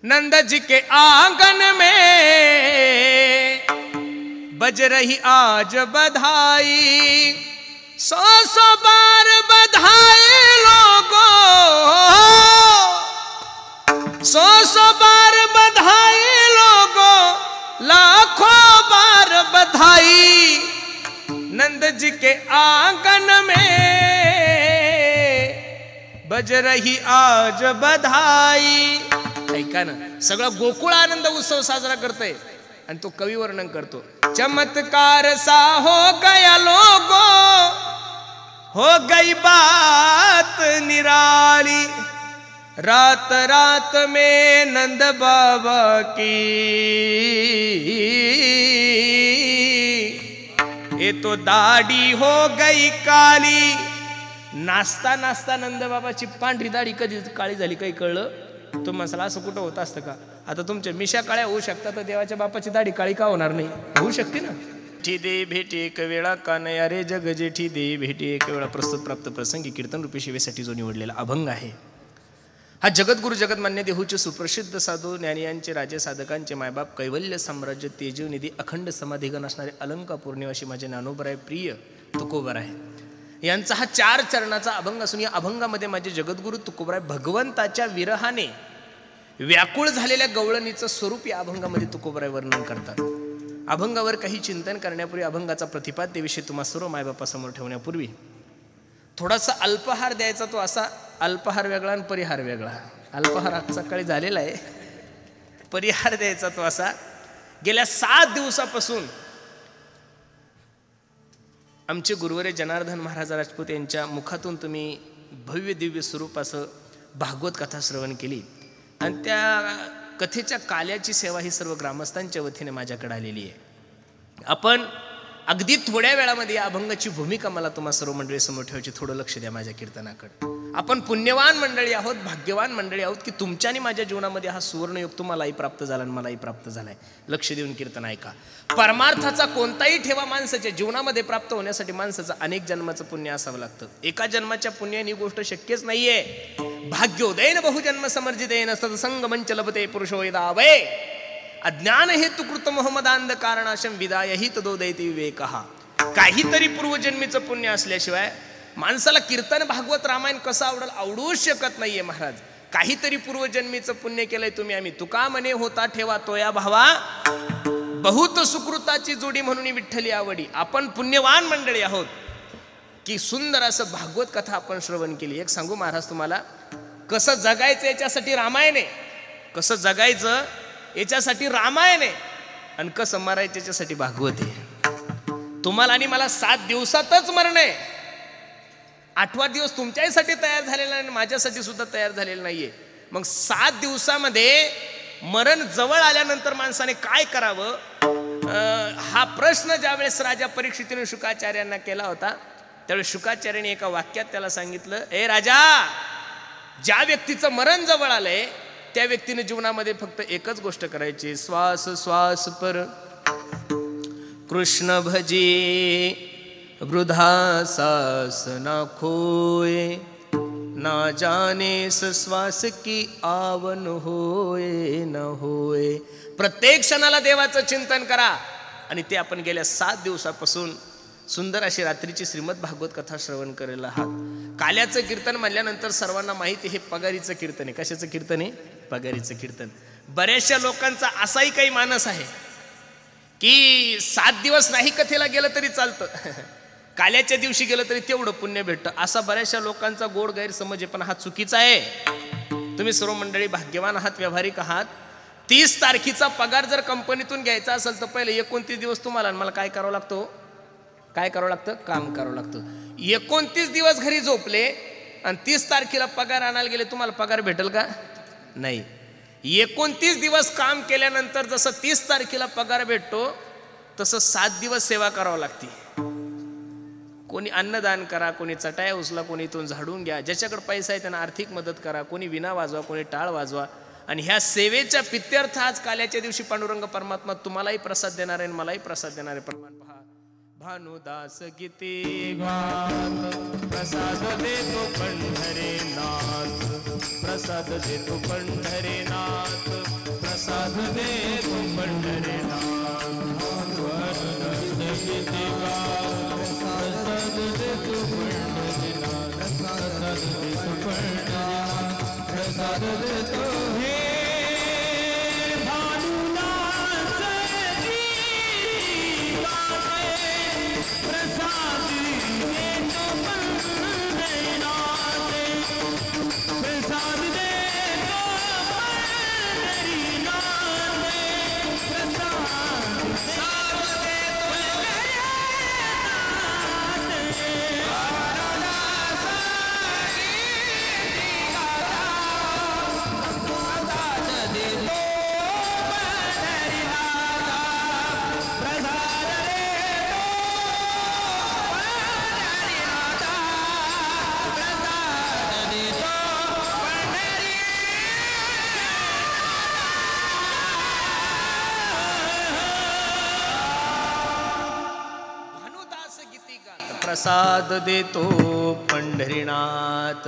नंद जी के आंगन में बज रही आज बधाई, 100 बार बधाई लोगों, 100 बार बधाई लोगों, लाखों बार बधाई। नंद जी के आंगन में बज रही आज बधाई। ऐका ना, सगळा गोकुळ आनंद उत्सव साजरा करतोय आणि तो कवी वर्णन करतो। चमत्कार सा हो गया लोगो, हो गई बात निराली, रात रात में नंद बाबा की, ये तो दाढ़ी हो गई काली। नाचता नाचता नंद बाबाची पांढरी दाढी कधी काळी झाली काही कळलं? तो मसाला असं कुठं होत असतं का? आता तुमच्या मिशा काळ्या होऊ शकतात, तर देवाच्या बापाची दाढी काळी का होणार नाही? होऊ शकते ना। ठी दे भेटी एक वेळा कानया रे जग जेठी दे भेटी एक वेळा प्रस्तुत प्राप्त प्रसंगी कीर्तन रूपी शिवेसाठी जो निवडलेला अभंग आहे, हा जगद्गुरु जगतमान्य देहूचे सुप्रसिद्ध साधू ज्ञानियांचे राजे साधकांचे मायबाप कैवल्य साम्राज्य तेजवनिधी अखंड समाधीगण असणारे अलंकापूर निवासी माझे ज्ञानोबराय प्रिय तुकोबराय यांचा हा 4 चरणाचा अभंग असून या अभंगामध्ये माझे जगद्गुरु तुकोबराय भगवंताच्या विरहाने व्याकुळ झालेल्या गवळणीचं स्वरूप या अभंगामध्ये तुकोबराय वर्णन करतात। अभंगावर काही चिंतन करण्यापूर्वी, अभंगाचा प्रतिपाद्यविषयी तुम्हा सर्व मायबापासमोर ठेवण्यापूर्वी थोडासा अल्पहार द्यायचा। तो असा, अल्पहार वेगळा आणि परिहार वेगळा। अल्पहार आज सकाळी झालेला आहे, परिहार द्यायचा तो असा। गेल्या 7 दिवसापासून आमचे गुरुवरे जनार्दन महाराज राजपूत यांच्या मुखातून तुम्ही भव्य दिव्य स्वरूप असं भागवत कथा श्रवण केली आणि त्या कथेच्या काल्याची सेवा ही सर्व ग्रामस्थांच्या वतीने माझ्याकडे आलेली आहे। आपण अगदी थोड्या वेळामध्ये या अभंगाची भूमिका मला तुम्हा सर्व मंडळी समोर ठेवायची। थोडं लक्ष द्या माझ्या कीर्तनाकडे। आपण पुण्यवान मंडळी आहोत, भाग्यवान मंडळी आहोत की तुमच्यानी माझ्या जीवनामध्ये हा सुवर्णयोग तुम्हालाही प्राप्त झाला आणि मलाही प्राप्त झालाय। लक्ष देऊन कीर्तन ऐका। परमार्थाचा कोणताही ठेवा माणसाच्या जीवनामध्ये प्राप्त होण्यासाठी माणसाचं अनेक जन्माचं पुण्य असावं लागतं। एका जन्माच्या पुण्याने ही गोष्ट शक्यच नाहीये। भाग्योदयन बहुजन्म समर्जितेन सत्संग मंच लभते पुरुषो यदा वै अज्ञान हेतु कृत मोहमदांध कारणाशम विदाय हि तदोदयति विवेकः। काहीतरी पूर्वजन्मीचं पुण्य असल्याशिवाय माणसाला कीर्तन भागवत रामायण कसं आवडेल? आवडूच शकत नाहीये महाराज। काहीतरी पूर्वजन्मीचं पुण्य केलंय तुम्ही। आम्ही तुका मने होता ठेवा तो या भावा, बहुत सुकृताची जोडी म्हणून विठ्ठली आवडी। आपण पुण्यवान मंडळी आहोत की सुंदर असं भागवत कथा आपण श्रवण केली। एक सांगू महाराज तुम्हाला, कसं जगायचं याच्यासाठी रामायण आहे, कसं जगायचं याच्यासाठी रामायण आहे, आणि कसं मरायचं याच्यासाठी भागवत आहे। तुम्हाला आणि मला 7 दिवसातच मरण आहे। 8वा दिवस तुमच्यासाठी तयार झालेला आणि माझ्यासाठी सुद्धा तयार झालेला नाहीये। मग 7 दिवसामध्ये मरण जवळ आल्यानंतर माणसाने काय करावं, हा प्रश्न ज्यावेळेस राजा परीक्षितीने शुकाचार्यांना केला होता, त्यावेळेस शुकाचार्याने एका वाक्यात त्याला सांगितलं, ए राजा, ज्या व्यक्तीचं मरण जवळ आलंय त्या व्यक्तीने जीवनामध्ये फक्त एकच गोष्ट करायची, श्वास श्वास पर कृष्ण भजे, वृद्धा सास ना खोए, ना जाने श्वास की आवन होए न होए। प्रत्येक क्षणाला देवाचं चिंतन करा। आणि ते आपण गेल्या 7 दिवसापासून सुंदर अशी रात्रीची श्रीमद भागवत कथा श्रवण करेल आहात। काल्याचं कीर्तन म्हणल्यानंतर सर्वांना माहिती हे पगारीचं कीर्तन आहे। कशाचं कीर्तन आहे? पगारीचं कीर्तन। बऱ्याचशा लोकांचा असाही काही मानस आहे की 7 दिवस नाही कथेला गेलं तरी चालतं, काल्याच्या दिवशी गेलं तरी तेवढं पुण्य भेटतं, असा बऱ्याचशा लोकांचा गोड गैरसमज आहे। पण हा चुकीचा आहे। तुम्ही सर्व मंडळी भाग्यवान आहात, व्यावहारिक आहात। 30 तारखेचा पगार जर कंपनीतून घ्यायचा असेल तर पहिले 29 दिवस तुम्हाला मला काय करावं लागतं? काय करावं लागतं? काम करावं लागतं। 29 दिवस घरी झोपले आणि 30 तारखेला पगार आणायला गेले, तुम्हाला पगार भेटेल का? नाही। 29 दिवस काम केल्यानंतर जसं 30 तारखेला पगार भेटतो तसं 7 दिवस सेवा करावं लागते। कोणी अन्नदान करा, कोणी चटाया उचला, कोणी इथून झाडून घ्या, ज्याच्याकडे पैसा आहे त्यांना आर्थिक मदत करा, कोणी विणा वाजवा, कोणी टाळ वाजवा। आणि ह्या सेवेच्या पित्यर्थ आज काल्याच्या दिवशी पांडुरंग परमात्मा तुम्हालाही प्रसाद देणार आहे आणि मलाही प्रसाद देणार आहे। प्रमाण पहा, भानुदास गीते गात प्रसाद देतो पंढरीनाथ, प्रसाद देतो पंढरीनाथ। प्रसाद देतो पंढरीनाथ.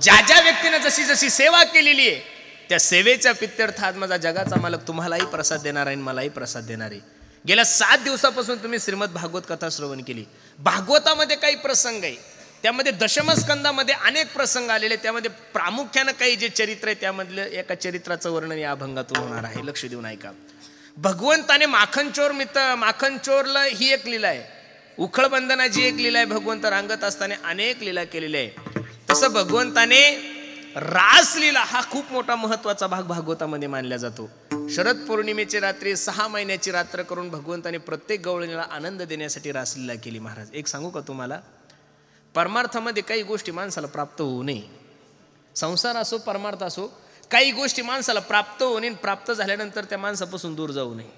ज्या ज्या व्यक्तीने जशी जशी सेवा केलेली आहे त्या सेवेच्या प्रित्यर्थ आज माझा जगाचा मालक तुम्हालाही प्रसाद देणार आहे, मलाही प्रसाद देणार आहे. गेल्या 7 दिवसापासून तुम्ही श्रीमद भागवत कथा श्रवण केली. भागवतामध्ये काही प्रसंग आहे, त्यामध्ये दशमस्कंदामध्ये अनेक प्रसंग आलेले, त्यामध्ये प्रामुख्यानं काही जे चरित्र आहे त्यामधलं एका चरित्राचं वर्णन या अभंगातून होणार आहे. लक्ष देऊन ऐका. भगवंताने माखनचोरला ही एक लीला आहे, उखळबंधनाची एक लीला आहे. भगवंत रांगत असताना अनेक लीला केलेल्या आहे. तसं भगवंताने रासलीला हा खूप मोठा महत्वाचा भाग भागवतामध्ये मानला जातो. शरद पौर्णिमेची रात्री 6 महिन्याची रात्र करून भगवंताने प्रत्येक गवळणीला आनंद देण्यासाठी रासलीला केली. महाराज एक सांगू का तुम्हाला, परमार्थामध्ये काही गोष्टी माणसाला प्राप्त होऊ नये, संसार असो परमार्थ असो, काही गोष्टी माणसाला प्राप्त होऊ नये, प्राप्त झाल्यानंतर त्या माणसापासून दूर जाऊ नये.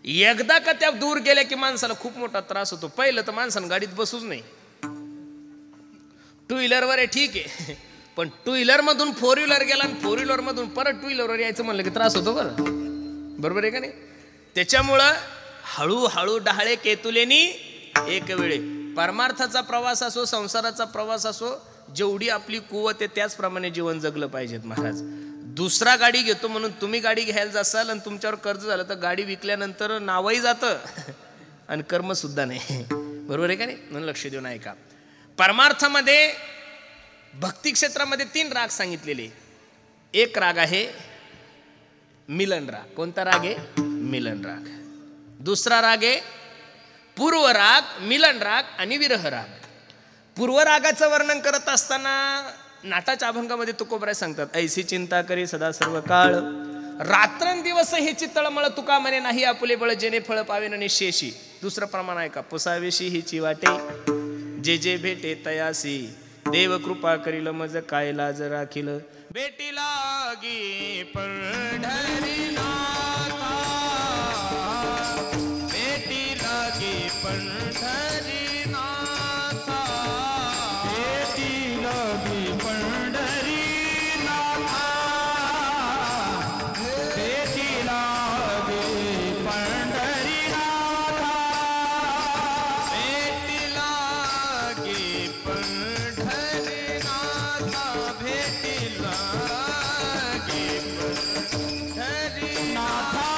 एकदा का त्या दूर गेल्या की माणसाला खूप मोठा त्रास होतो. पहिलं तर माणसानं गाडीत बसूच नाही. 2 व्हीलरवर आहे ठीक आहे, पण 2 व्हीलर मधून 4 व्हीलर गेला आणि 4 व्हीलर मधून परत 2 व्हीलरवर यायचं म्हणलं की त्रास होतो. बरोबर आहे का नाही? त्याच्यामुळं हळूहळू डहाळे केतुलेनी एक वेळे. परमार्थाचा प्रवास असो, संसाराचा प्रवास असो, जेवढी आपली कुवत आहे त्याचप्रमाणे जीवन जगलं पाहिजेत. महाराज दुसरा गाडी घेतो म्हणून तुम्ही गाडी घ्यायला जासाल आणि तुमच्यावर कर्ज झालं तर गाडी विकल्यानंतर नावही जातं आणि कर्म सुद्धा नाही. बरोबर आहे का नाही? म्हणून लक्ष देऊन ऐका. परमार्थामध्ये भक्ती क्षेत्रामध्ये 3 राग सांगितलेले. एक राग आहे मिलन राग. कोणता राग आहे? मिलन राग. दुसरा राग आहे पूर्व राग, मिलन राग आणि विरह राग. पूर्व रागाचं वर्णन करत असताना नाटाच्या अभंगामध्ये तुकोबराय सांगतात, ऐसी चिंता करी सदा सर्व काळ, रात्रंदिवस हेची तळमळ तुका म्हणे नाही आपुले बळ, जेणे फळ पावेन निशेषी. दुसरं प्रमाण आहे का, पुसावेशी हिची वाटे, जे जे भेटे तयासी, देव कृपा करील मज काय लाज राखील, भेटी लागी पंढरीनाथा, भेटी लागी पंढरीनाथा, भेटी लागी पंढरीनाथा, भेटी लागी पंढरीनाथा, भेटी लागी पंढरीनाथा,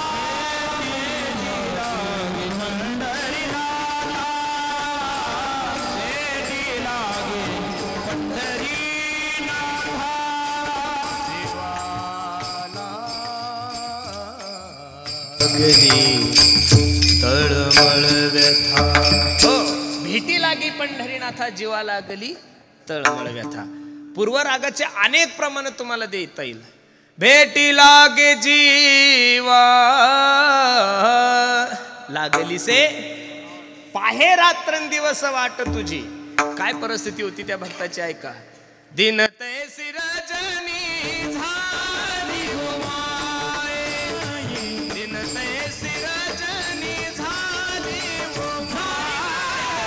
भेटी लागी पंढरीनाथा, तळमळ व्यथा. हो, भेटी लागी पंढरीनाथा, जीवा लागली तळमळ व्यथा. पूर्व रागाचे अनेक प्रमाण तुम्हाला देता येईल. भेटी लागे जीवा लागली से पाहे रात्रंदिवस वाट तुझी. काय परिस्थिती होती त्या भक्ताची ऐका. दिन तैसी रजनी झाली हो माये, दिन तैसी रजनी झाली हो माये,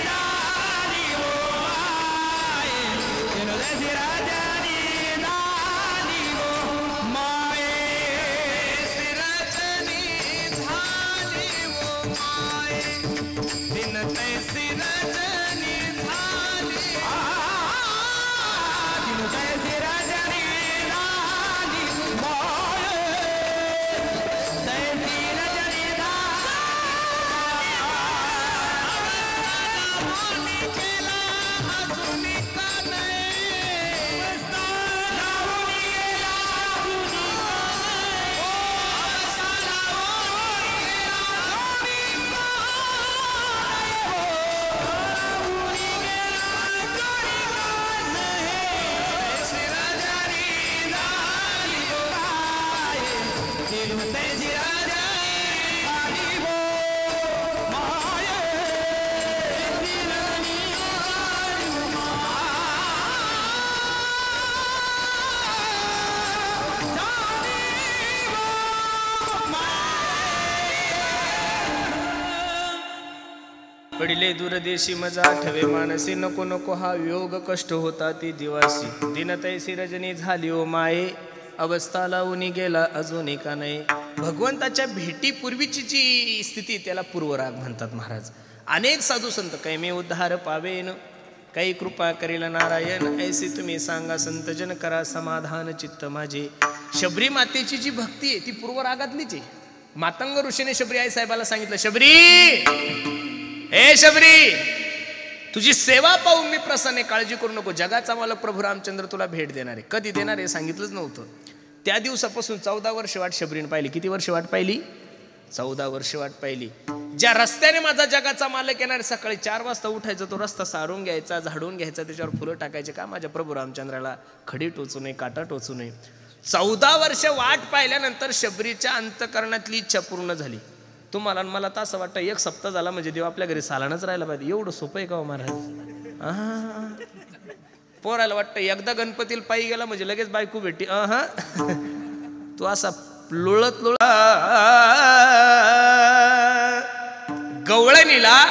झाली हो माये, दिन तैसी रजनी झाली हो माये, रजनी झाली हो माये, दिन तैसी रजनी झाली, दिन तैसी रजनी झाली माये, तैसी रजनी झाली केला अजूनी का नाही, लावून गेला अजूनी पडिले दूरदेशी मजा आठवे मानसी, नको नको हा वियोग कष्ट होता ती दिवासी, दिन तैसी रजनी झाली ओ माये, अवस्था लावून गेला अजून का नाही, भगवंताच्या भेटीपूर्वीची जी स्थिती त्याला पूर्वराग म्हणतात महाराज. अनेक साधू संत कैमे उद्धार पावेन, काही कृपा करेल नारायण, ऐसे तुम्ही सांगा संतजन करा समाधान चित्त माझे. शबरी मातेची जी भक्ती आहे ती पूर्वरागातलीच आहे. मातंग ऋषीने शबरी आई साहेबाला सांगितलं, शबरी, हे शबरी, तुझी सेवा पाहून मी प्रसन्न आहे, काळजी करू नको. जगाचा मालक प्रभू रामचंद्र तुला भेट देणार आहे. कधी देणार हे सांगितलंच नव्हतं. त्या दिवसापासून 14 वर्ष वाट शबरीने पाहिली. किती वर्ष वाट पाहिली? 14 वर्ष वाट पाहिली. ज्या रस्त्याने माझा जगाचा मालक येणार, सकाळी 4 वाजता उठायचं, तो रस्ता सारून घ्यायचा, झाडून घ्यायचा, त्याच्यावर फुलं टाकायचे. का? माझ्या प्रभू रामचंद्राला खडी टोचू नये, काटा टोचू नये. 14 वर्ष वाट पाहिल्यानंतर शबरीच्या अंतकरणातली इच्छा पूर्ण झाली. तुम्हाला मला तर असं वाटतं 1 सप्ताह झाला म्हणजे देव आपल्या घरी सालानच राहिला पाहिजे. एवढं सोपं आहे का हो महाराज? पोराला वाटतं एकदा गणपतीला पायी गेला म्हणजे लगेच बायको भेटी. तू असा लोळत गवळणीला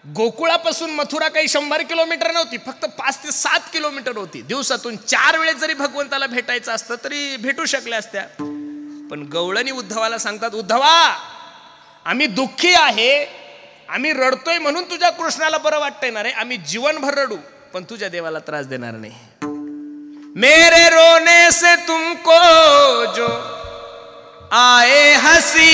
गोकुळापासून मथुरा काही 100 किलोमीटर नव्हती, फक्त 5 ते 7 किलोमीटर होती. दिवसातून 4 वेळेस जरी भगवंताला भेटायचं असतं तरी भेटू शकल्या असत्या. पण गवळणी उद्धवाला सांगतात, उद्धवा, आम्ही दुःखी आहे, आम्ही रडतोय म्हणून तुझ्या कृष्णाला बरं वाटतंय ना रे. आम्ही जीवनभर रडू पण तुझ्या देवाला त्रास देणार नाही. मेरे रोने से तुमको जो आए हसी,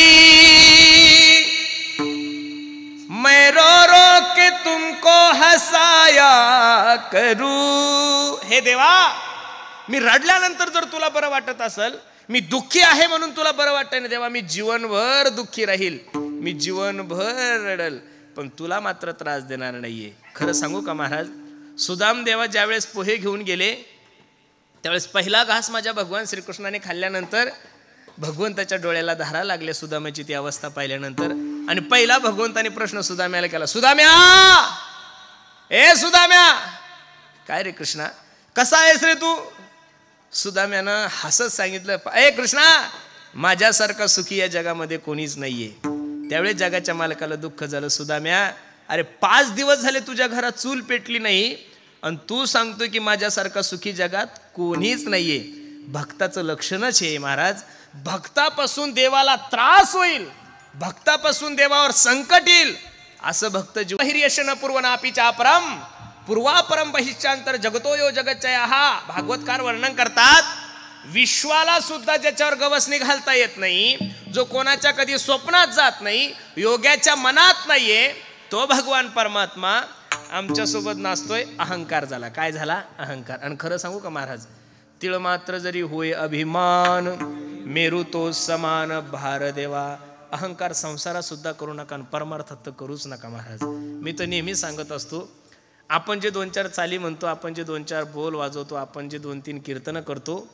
मैं रो रो के तुमको हसाया करू. हे देवा, मी रडल्यानंतर जर तुला बरं वाटत असेल, मी दुःखी आहे म्हणून तुला बरं वाटतंय ना देवा, मी जीवनभर दुःखी राहील, मी जीवनभर रडल, पण तुला मात्र त्रास देणार नाहीये. खरं सांगू का महाराज, सुदाम देवा ज्यावेळेस पोहे घेऊन गेले त्यावेळेस पहिला घास माझ्या भगवान श्रीकृष्णाने खाल्ल्यानंतर भगवंताच्या डोळ्याला धारा लागल्या सुदाम्याची ती अवस्था पाहिल्यानंतर. आणि पहिला भगवंताने प्रश्न सुदाम्याला केला, सुदाम्या, ए सुदाम्या, काय रे कृष्णा, कसा आहेस रे तू? सुदाम्यानं हसत सांगितलं, ए कृष्णा, माझ्यासारखा सुखी या जगामध्ये कोणीच नाहीये. त्यावेळेस जगाच्या मालकाला दुःख झालं. सुदाम्या, अरे 5 दिवस झाले तुझ्या घरात चूल पेटली नाही आणि तू सांगतोय की माझ्यासारखा सुखी जगात कोणीच नाहीये. भक्ताचं लक्षणच आहे महाराज. भक्तापासून देवाला त्रास होईल, भक्तापासून देवावर संकट येईल, असं भक्त जीवहिर्यशन पूर्वनापीचा अपरम पूर्वापरम बहिष्ठांतर जगतो यो जगच्चया. भागवतकार वर्णन करतात, विश्वाला सुद्धा ज्याच्यावर गवसणी घालता येत नाही, जो कोणाच्या कधी स्वप्नात जात नाही, योग्याच्या मनात नाहीये, तो भगवान परमात्मा आमच्या सोबत नाचतोय. अहंकार झाला. काय झाला? अहंकार. आणि खरं सांगू का महाराज, तिळ मात्र जरी होय अभिमान, मेरू तो समान भार देवा. अहंकार संसारात सुद्धा करू नका आणि परमार्थात तर करूच नका महाराज. मी तर नेहमी सांगत असतो, आपण जे 2-4 चाली म्हणतो, आपण जे 2-4 बोल वाजवतो, आपण जे 2-3 कीर्तनं करतो,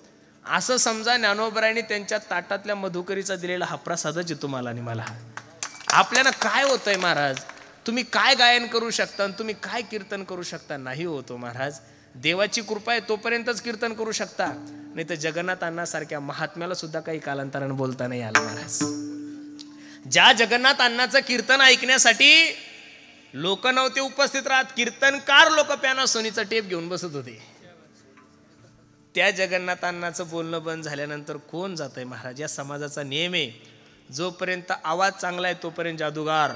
असं समजा ज्ञानोबरायांनी त्यांच्या ताटातल्या मधुकरीचा दिलेला हा प्रसादच आहे तुम्हाला आणि मला. आपल्याला काय होतंय महाराज, तुम्ही काय गायन करू शकता आणि तुम्ही काय कीर्तन करू शकता? नाही होतो महाराज. देवाची कृपा आहे तोपर्यंतच कीर्तन करू शकता, नाही तर जगन्नाथ अण्णासारख्या महात्म्याला सुद्धा काही कालांतराने बोलता नाही आलं महाराज. ज्या जगन्नाथ अण्णाचं कीर्तन ऐकण्यासाठी लोक नव्हते उपस्थित राहत, कीर्तनकार लोक पॅनासोनीचा टेप घेऊन बसत होते. त्या जगन्नाथ अण्णाचं बोलणं बंद झाल्यानंतर कोण जातंय महाराज? या समाजाचा नियम आहे, जोपर्यंत आवाज चांगला आहे तोपर्यंत जादूगार.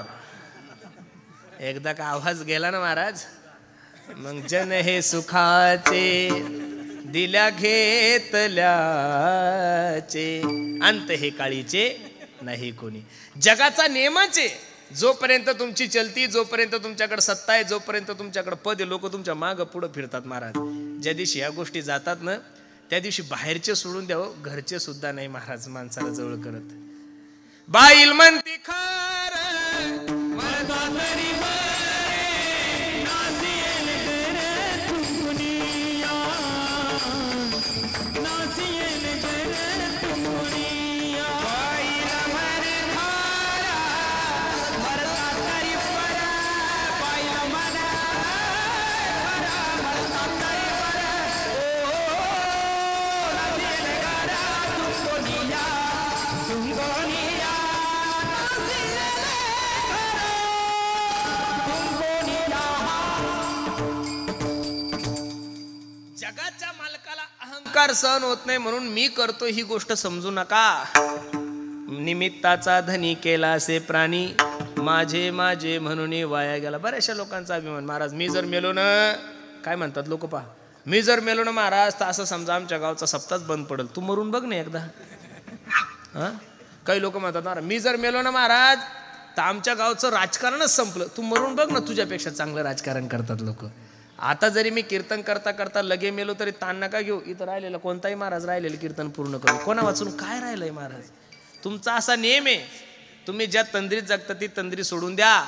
एकदा का आवाज गेला ना महाराज, मग जन हे सुखाचे दिल्या घेतल्याचे, अंत हे काळीचे नाही कोणी. जगाचा नियमच आहे, जोपर्यंत तुमची चलती, जोपर्यंत तुमच्याकडे सत्ता आहे, जोपर्यंत तुमच्याकडे पद आहे, लोक तुमच्या मागं पुढं फिरतात महाराज. ज्या दिवशी या गोष्टी जातात ना, त्या दिवशी बाहेरचे सोडून द्यावं, घरचे सुद्धा नाही महाराज माणसाला जवळ करत. बाईल म्हणती खर अहंकार सहन होत नाही म्हणून मी करतो ही गोष्ट समजू नका. निमित्ताचा धनी केला असे प्राणी, माझे माझे म्हणून वाया गेला. बऱ्याचशा लोकांचा अभिमान, महाराज मी जर मेलो ना, काय म्हणतात लोक पहा, मी जर मेलो ना महाराज तर असं समजा आमच्या गावचा सप्ताच बंद पडेल. तू मरून बघ ना एकदा. हा, काही लोक म्हणतात महाराज मी जर मेलो ना महाराज तर आमच्या गावचं राजकारणच संपलं. तू मरून बघ ना, तुझ्यापेक्षा चांगलं राजकारण करतात लोक. आता जरी मी कीर्तन करता करता लगे मेलो तरी ताण नका घेऊ. इथं राहिलेलं कोणताही महाराज राहिलेलं कीर्तन पूर्ण करू. कोणा वाचून काय राहिलंय महाराज? तुमचा असा नेम आहे, तुम्ही ज्या तंद्रीत जगता ती तंद्री सोडून द्या.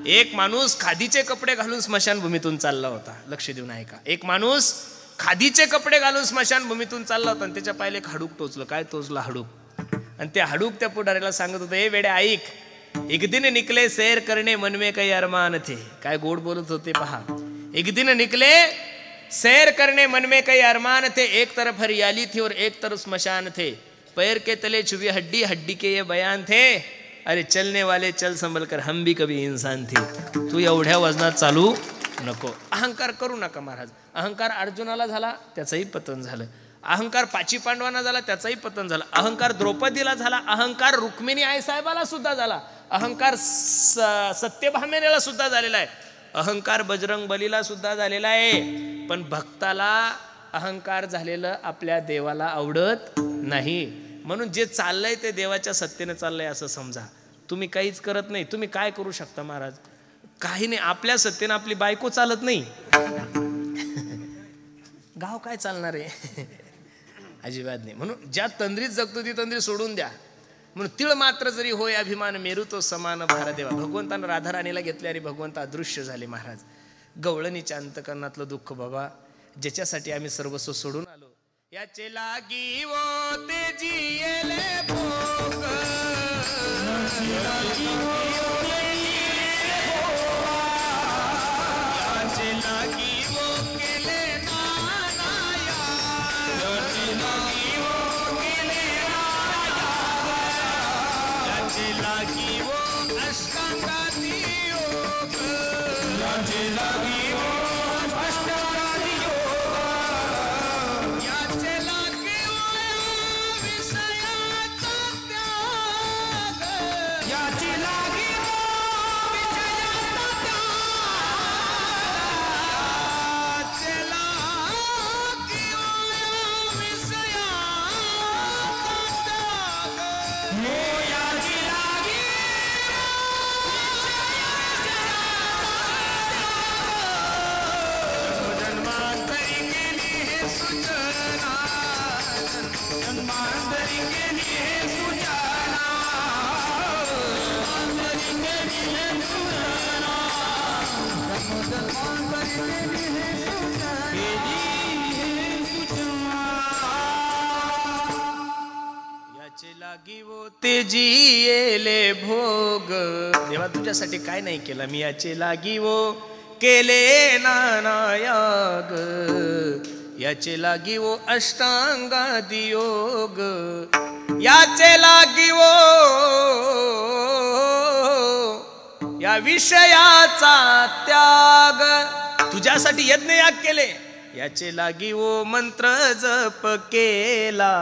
एक माणूस खादीचे कपडे घालून स्मशानभूमीतून चालला होता. लक्ष देऊन ऐका. एक माणूस खादीचे कपडे घालून स्मशानभूमीतून चालला होता आणि त्याच्या पायले एक हाडूक टोचलं. काय टोचलं? हाडूक. आणि ते हाडूक त्या पुढाऱ्याला सांगत होतं, ए वेड्या ऐक, एक दिन निकले सैर करणे मन में काही अरमान थे. काय गोड बोलत होते पहा. एक दिन निकले सैर करने मन में कई अरमान थे, एक तरफ हरियाली थी और एक तरफ स्मशान थे, पैर के तले छुपी हड्डी, हड्डी के ये बयान थे, अरे चलने वाले चल संभल कर हम भी कभी इंसान थे. तू एवढ्या वजनात चालू नको. अहंकार करू नका महाराज. अहंकार अर्जुनाला झाला त्याचंही पतन झालं. अहंकार पाची पांडवांना झाला त्याचंही पतन झालं. अहंकार द्रौपदीला झाला. अहंकार रुक्मिणी आईसाहेबाला सुद्धा झाला. अहंकार सत्यभामेला सुद्धा झालेला आहे. अहंकार बजरंग बलीला सुद्धा झालेला आहे. पण भक्ताला अहंकार झालेलं आपल्या देवाला आवडत नाही. म्हणून जे चाललंय ते देवाच्या सत्तेने चाललंय असं समजा. तुम्ही काहीच करत नाही. तुम्ही काय करू शकता महाराज? काही नाही. आपल्या सत्तेने आपली बायको चालत नाही. गाव काय चालणार आहे? अजिबात नाही. म्हणून ज्या तंद्रीत जगतो ती तंद्री सोडून द्या. म्हणून तिळ मात्र जरी होय अभिमान, मेरू तो समान भारदेवा. भगवंतानं राधाराणीला घेतले आणि भगवंत अदृश्य झाले महाराज. गवळणीच्या अंतकरणातलं दुःख बघा, ज्याच्यासाठी आम्ही सर्वस्व सोडून आलो. याचे लागी वो ते जियेले भोग, याचे लागी वो केले नानाया, याचे लागी वो केले याचे लागी वो अष्टांगाती योग, याचे लागी वो अष्टांगाती योग, याचे लागी वो विषयाचा त्याग, याचे लागी वो विषयाचा त्याग, याचे लागी वो विषयाचा त्याग, हो याची लागी जन्मांतरी केली हे सुचना, जन्मांतरी केली हे सुचना, जन्मांतरी केली हे सुचना, जन्मांतरी केली हे सुचना, केली हे सुचना. याचे लागी वो ते जियेले भोग. देवा तुझ्यासाठी काय नाही केलं मी, याचे लागी वो केले नानायाग, याचे लागी वो अष्टांगादी योग, याचे लागी वो या विषयाचा त्याग. तुझ्यासाठी यज्ञ याग केले, याचे लागी वो मंत्र जप केला,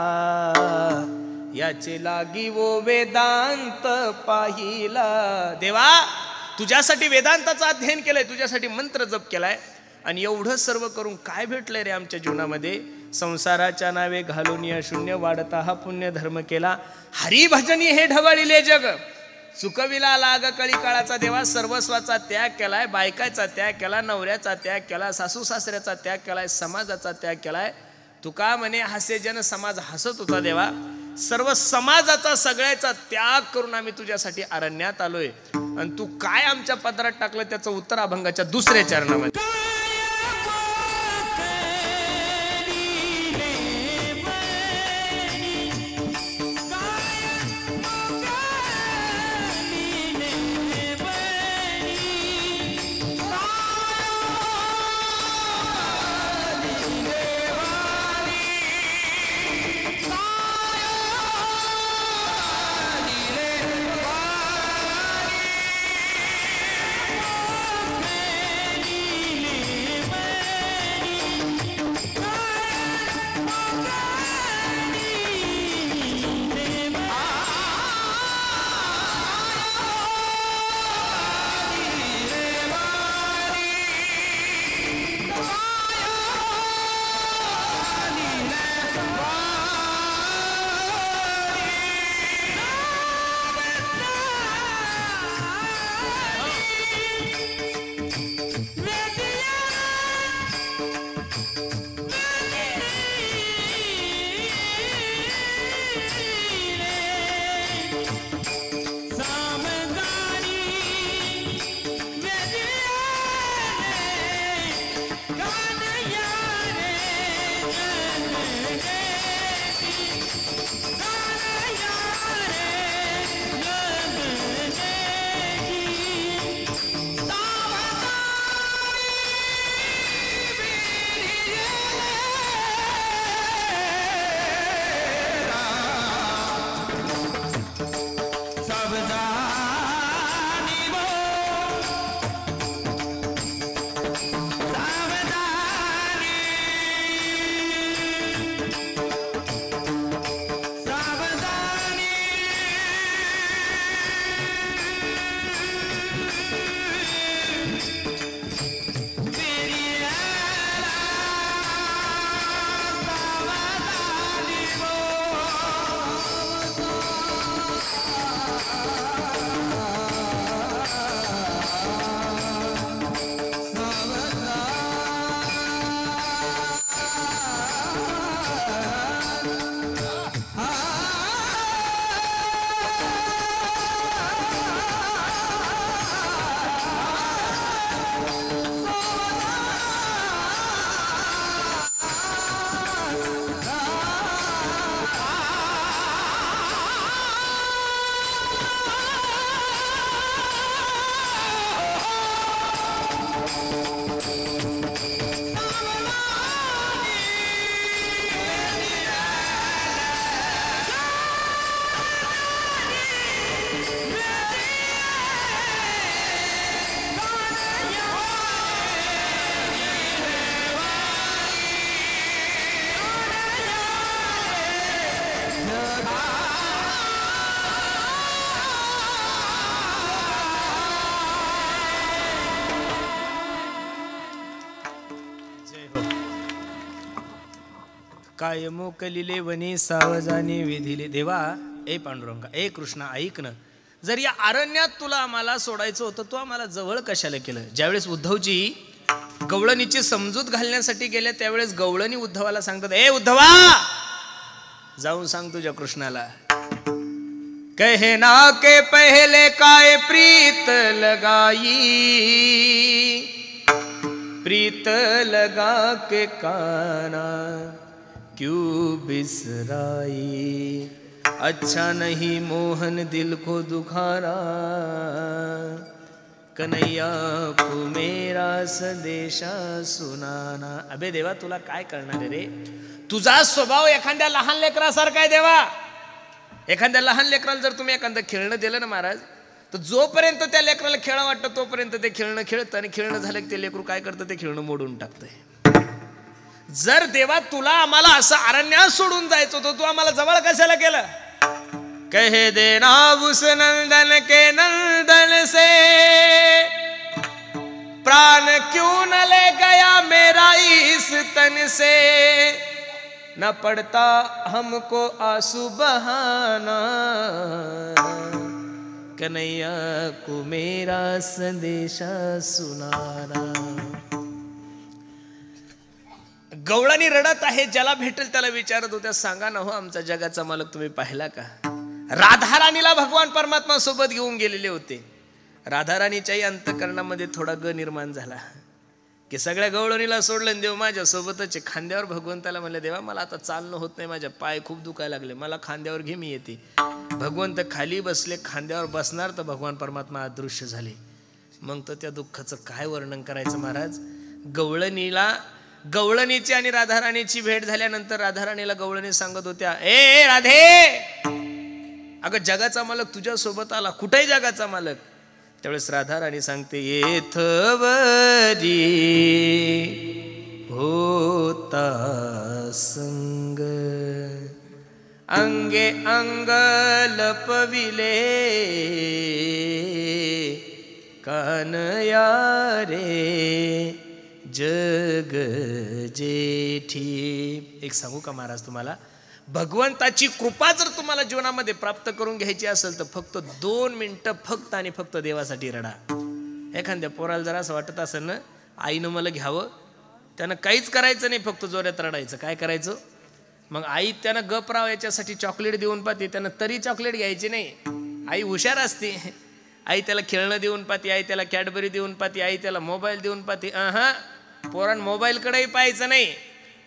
याचे लागी वो वेदांत पाहिला. देवा तुझ्यासाठी वेदांताचं अध्ययन केलंय, तुझ्यासाठी मंत्र जप केलाय, आणि एवढं सर्व करून काय भेटलंय रे आमच्या जीवनामध्ये? संसाराच्या नावे घालून या शून्य वाढता हा पुण्य धर्म केला, हरिभजनी हे ढवळिले जग, चुकविला लाग कळी काळाचा. देवा सर्वस्वाचा त्याग केलाय, बायकाचा त्याग केला, नवऱ्याचा त्याग केला, सासू सासऱ्याचा त्याग केलाय, समाजाचा त्याग केलाय. तुका म्हणे हसे जन समाज हसत होता. देवा सर्व समाजाचा सगळ्याचा त्याग करून आम्ही तुझ्यासाठी अरण्यात आलोय, आणि तू काय आमच्या पदरात टाकलं त्याचं उत्तर अभंगाच्या दुसऱ्या चरणामध्ये. काय मोकलिले वनी सावजाने विधिले. देवा, ए पांडुरंगा, ए कृष्णा, ऐक ना, जर या अरण्यात तुला आम्हाला सोडायचं होतं, तू आम्हाला जवळ कशाला केलं? ज्यावेळेस उद्धवजी गवळणीची समजूत घालण्यासाठी गेल्या त्यावेळेस गवळणी उद्धवाला सांगतात, ए उद्धवा, जाऊन सांग तुझ्या कृष्णाला, कहे ना के पहले काय प्रीत लगाई, प्रीत लगा के काना क्यों बिसराई, अच्छा नहीं मोहन दिल को दुखाना, कन्हैया को मेरा संदेशा सुनाना. अबे देवा, तुला काय करणार रे? तुझा स्वभाव एखाद्या लहान लेकरासारखा आहे देवा. एखाद्या लहान लेकराला जर तुम्ही एखादं खेळणं दिलं ना महाराज, तर जोपर्यंत त्या लेकराला खेळा वाटतं तोपर्यंत ते खेळणं खेळतं, आणि खेळणं झालं की ते लेकरू काय करतं, ते खेळणं मोडून टाकतंय. जर देवा तुला आम्हाला असं अरण्यात सोडून जायचं होतं, तू आम्हाला जवळ कशाला केलं? कहे देना उस नंदन के नंदन से, प्राण क्यों न ले गया मेरा इस तन से, न पड़ता हमको आंसू बहाना, कन्हैया को मेरा संदेशा सुनाना. गवळणी रडत आहे, ज्याला भेटेल त्याला विचारत होत्या, सांगा ना हो, आमचा जगाचा मालक तुम्ही पाहिला का? राधाराणीला भगवान परमात्मा सोबत घेऊन गेलेले होते. राधाराणीच्याही अंतकरणामध्ये थोडा ग निर्माण झाला की सगळ्या गवळणीला सोडलं, देव माझ्या सोबतच. खांद्यावर भगवंताला म्हणले, देवा मला आता चालणं होत नाही, माझ्या पाय खूप दुखायला लागले, मला खांद्यावर घे, मी येते. भगवंत खाली बसले, खांद्यावर बसणार तर भगवान परमात्मा अदृश्य झाले. मग तर त्या दुःखाचं काय वर्णन करायचं महाराज. गवळणीची आणि राधाराणीची भेट झाल्यानंतर राधाराणीला गवळणी सांगत होत्या, ए राधे, अगं जगाचा मालक तुझ्या सोबत आला, कुठेही जगाचा मालक. त्यावेळेस राधाराणी सांगते, येथवरी होता संग, अंगे अंग लपविले, कानया रे जग जेठी. एक सांगू का महाराज तुम्हाला, भगवंताची कृपा जर तुम्हाला जीवनामध्ये प्राप्त करून घ्यायची असेल तर फक्त 2 मिनिटं फक्त आणि फक्त देवासाठी रडा. एखाद्या पोराला जर असं वाटत असेल ना, आईनं मला घ्यावं, त्यानं काहीच करायचं नाही, फक्त जोरात रडायचं. काय करायचं मग? आई त्यानं गप राव याच्यासाठी चॉकलेट देऊन पाहते, त्यानं तरी चॉकलेट घ्यायची नाही. आई हुशार असते. आई त्याला खेळणं देऊन पाहते, आई त्याला कॅडबरी देऊन पाहते, आई त्याला मोबाईल देऊन पाहते. पोरान मोबाईलकडेही पाहायचं नाही,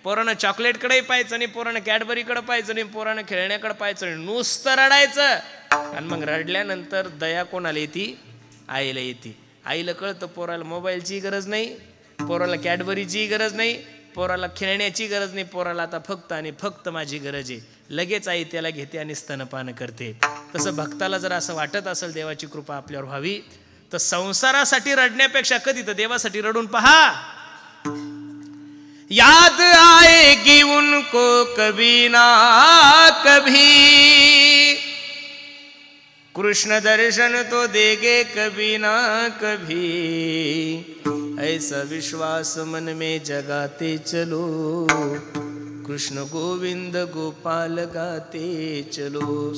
पोरानं चॉकलेटकडे पाहायचं नाही, पोरानं कॅडबरीकडे पाहायचं नाही, पोरानं खेळण्याकडे पाहायचं नाही, नुसतं रडायचं. आणि मग रडल्यानंतर दया कोणाला येते? आईला येते. आईला कळतं पोराला मोबाईलची गरज नाही, पोराला कॅडबरीची गरज नाही, पोराला खेळण्याची गरज नाही, पोराला आता फक्त आणि फक्त माझी गरज आहे. लगेच आई त्याला घेते आणि स्तनपान करते. तसं भक्ताला जर असं वाटत असेल देवाची कृपा आपल्यावर व्हावी, तर संसारासाठी रडण्यापेक्षा कधी तर देवासाठी रडून पहा. याद आएगी उनको कभी ना कभी, कृष्ण दर्शन तो देंगे कभी ना कभी, ऐसा विश्वास मन में जगाते चलो, कृष्ण गोविंद गोपाल गाते चलो.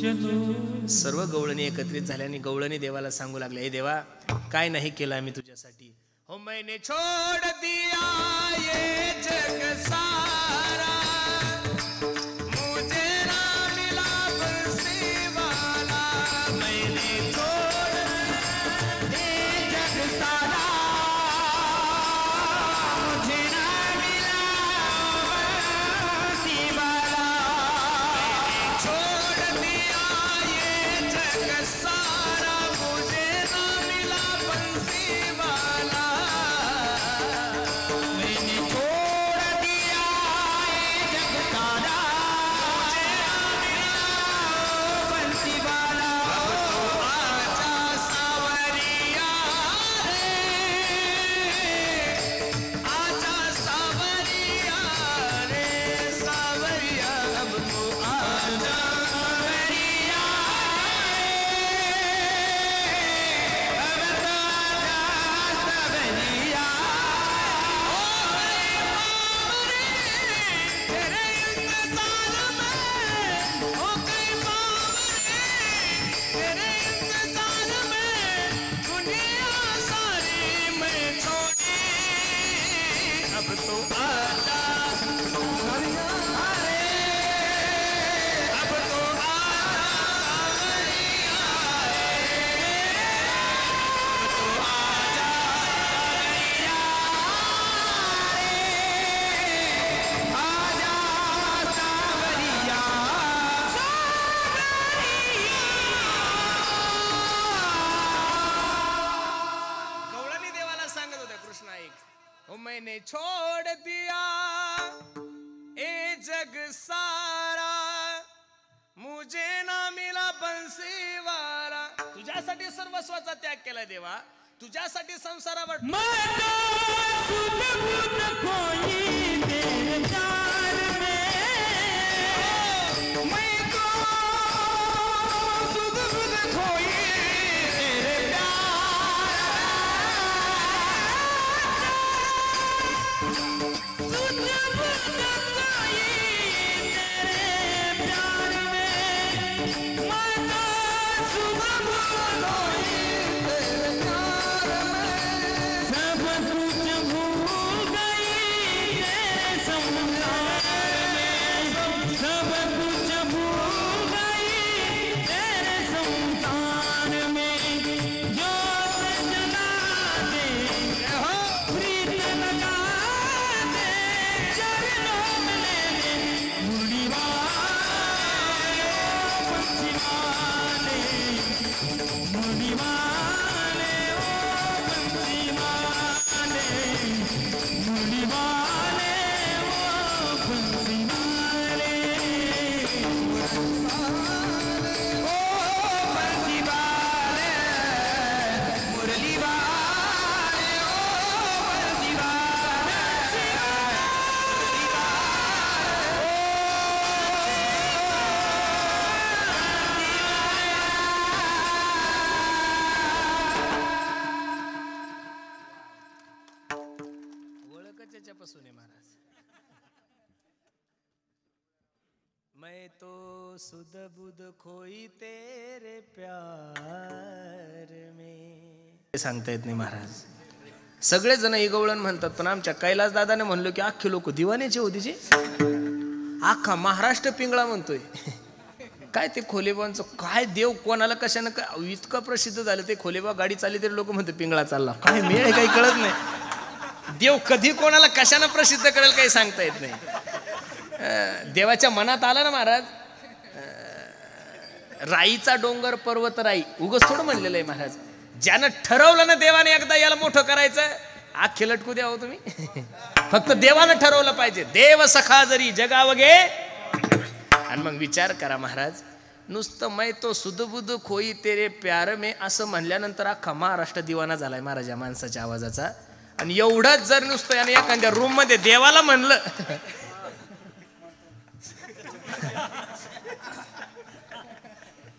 सर्व गवळणी एकत्रित झाल्याने गवळणी देवाला सांगू लागले, हे देवा काय नाही केलं आम्ही तुझ्यासाठी. हो मैंने छोड़ दिया ये जग सारा, मुझे ना मिला बंसी वाला, मैंने छोड़ ये जग सारा, मुझे ना मिला बंसी वाला, मैंने छोड़ दिया ये जग सारा, मुझे ना मिला बंसी वाला, मैंने छोड़ दिया ए जग सारा, मुझे ना मिला बंसी वाला. तुझ्यासाठी सर्वस्वाचा त्याग केला देवा, तुझ्यासाठी संसारावर महाराज. मैं तो सुध बुध खोई तेरे प्यार में, सांगता येत नाही महाराज. सगळेच जण गवळण म्हणतात, पण आमच्या कैलास दादाने म्हणलो की अख्खे लोक दिवाण्याचे होतीचे, अख्खा महाराष्ट्र पिंगळा म्हणतोय. काय ते खोलेबांचं काय देव कोणाला कशानं काय इतकं प्रसिद्ध झालं. ते खोलेबा गाडी चालली तरी लोक म्हणते पिंगळा चालला. काय मेळ काही कळत नाही. देव कधी कोणाला कशानं प्रसिद्ध करेल काही सांगता येत नाही. देवाच्या मनात आला ना महाराज, राईचा डोंगर पर्वत राई, उगच थोडं म्हणलेलं आहे महाराज. ज्यानं ठरवलं ना देवाने एकदा याला मोठं करायचं, आख लटकू द्या हो तुम्ही. फक्त देवानं ठरवलं पाहिजे. देव सखा जरी जगावगे. आणि मग विचार करा महाराज, नुसतं मै तो सुदबुद खोई तेरे प्यार में असं म्हणल्यानंतर अख्खा महाराष्ट्र दिवाना झालाय महाराज या माणसाच्या आवाजाचा. आणि एवढंच जर नुसतं याने एखाद्या रूम मध्ये देवाला म्हणलं,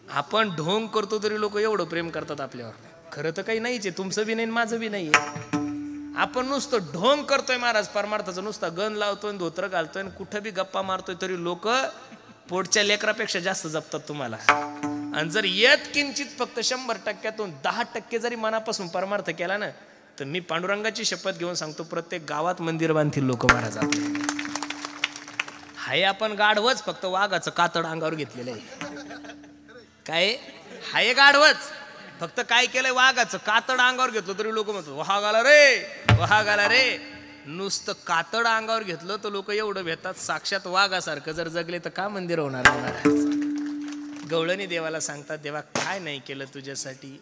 आपण ढोंग करतो तरी लोक एवढं प्रेम करतात आपल्यावर. खरं तर काही नाहीच आहे, तुमचं बी नाही माझं बी नाही. आपण नुसतं ढोंग करतोय महाराज परमार्थाचं, नुसतं गण लावतोय, धोत्र घालतोय, कुठं बी गप्पा मारतोय, तरी लोक पोटच्या लेकरापेक्षा जास्त जपतात तुम्हाला. आणि जर येत किंचित फक्त 100%तून 10% जरी मनापासून परमार्थ केला ना, तर मी पांडुरंगाची शपथ घेऊन सांगतो, प्रत्येक गावात मंदिर बांधतील लोक महाराज आपले. हाय आपण गाढवच, फक्त वाघाचं कातड अंगावर घेतलेलं आहे. काय हाय गाढवच, फक्त काय केलंय, वाघाचं कातड अंगावर घेतलं तरी लोक म्हणतात वाघ आला रे, वाघ आला रे. नुसतं कातड अंगावर घेतलं तर लोक एवढं भेटतात, साक्षात वाघासारखं जर जगले तर का मंदिर होणार महाराज. गवळणी देवाला सांगतात, देवा काय नाही केलं तुझ्यासाठी.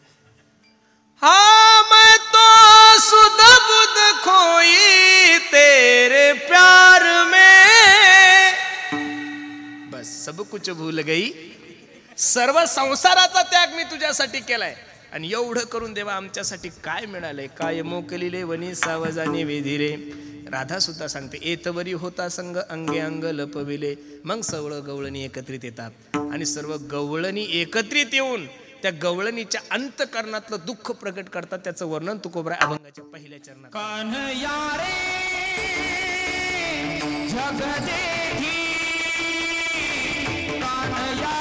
हा मैं तो सुध बुध खोई तेरे प्यार में, बस सब कुछ भूल गई. सर्व संसाराचा त्याग मी तुझ्यासाठी केलाय. आणि एवढं करून देवा आमच्यासाठी काय मिळालंय. काय मोकलिले वनी सावजाने वेधिरे. राधा सुद्धा सांगते, एतवरी होता संग अंगे अंग लपविले. मग सगळं गवळणी एकत्रित येतात आणि सर्व गवळणी एकत्रित येऊन त्या गवळणीच्या अंतकरणातलं दुःख प्रकट करतात. त्याचं वर्णन तुकोबरा अभंगाच्या पहिल्या चरणात. कान्हया रे जगदेही, कान्हया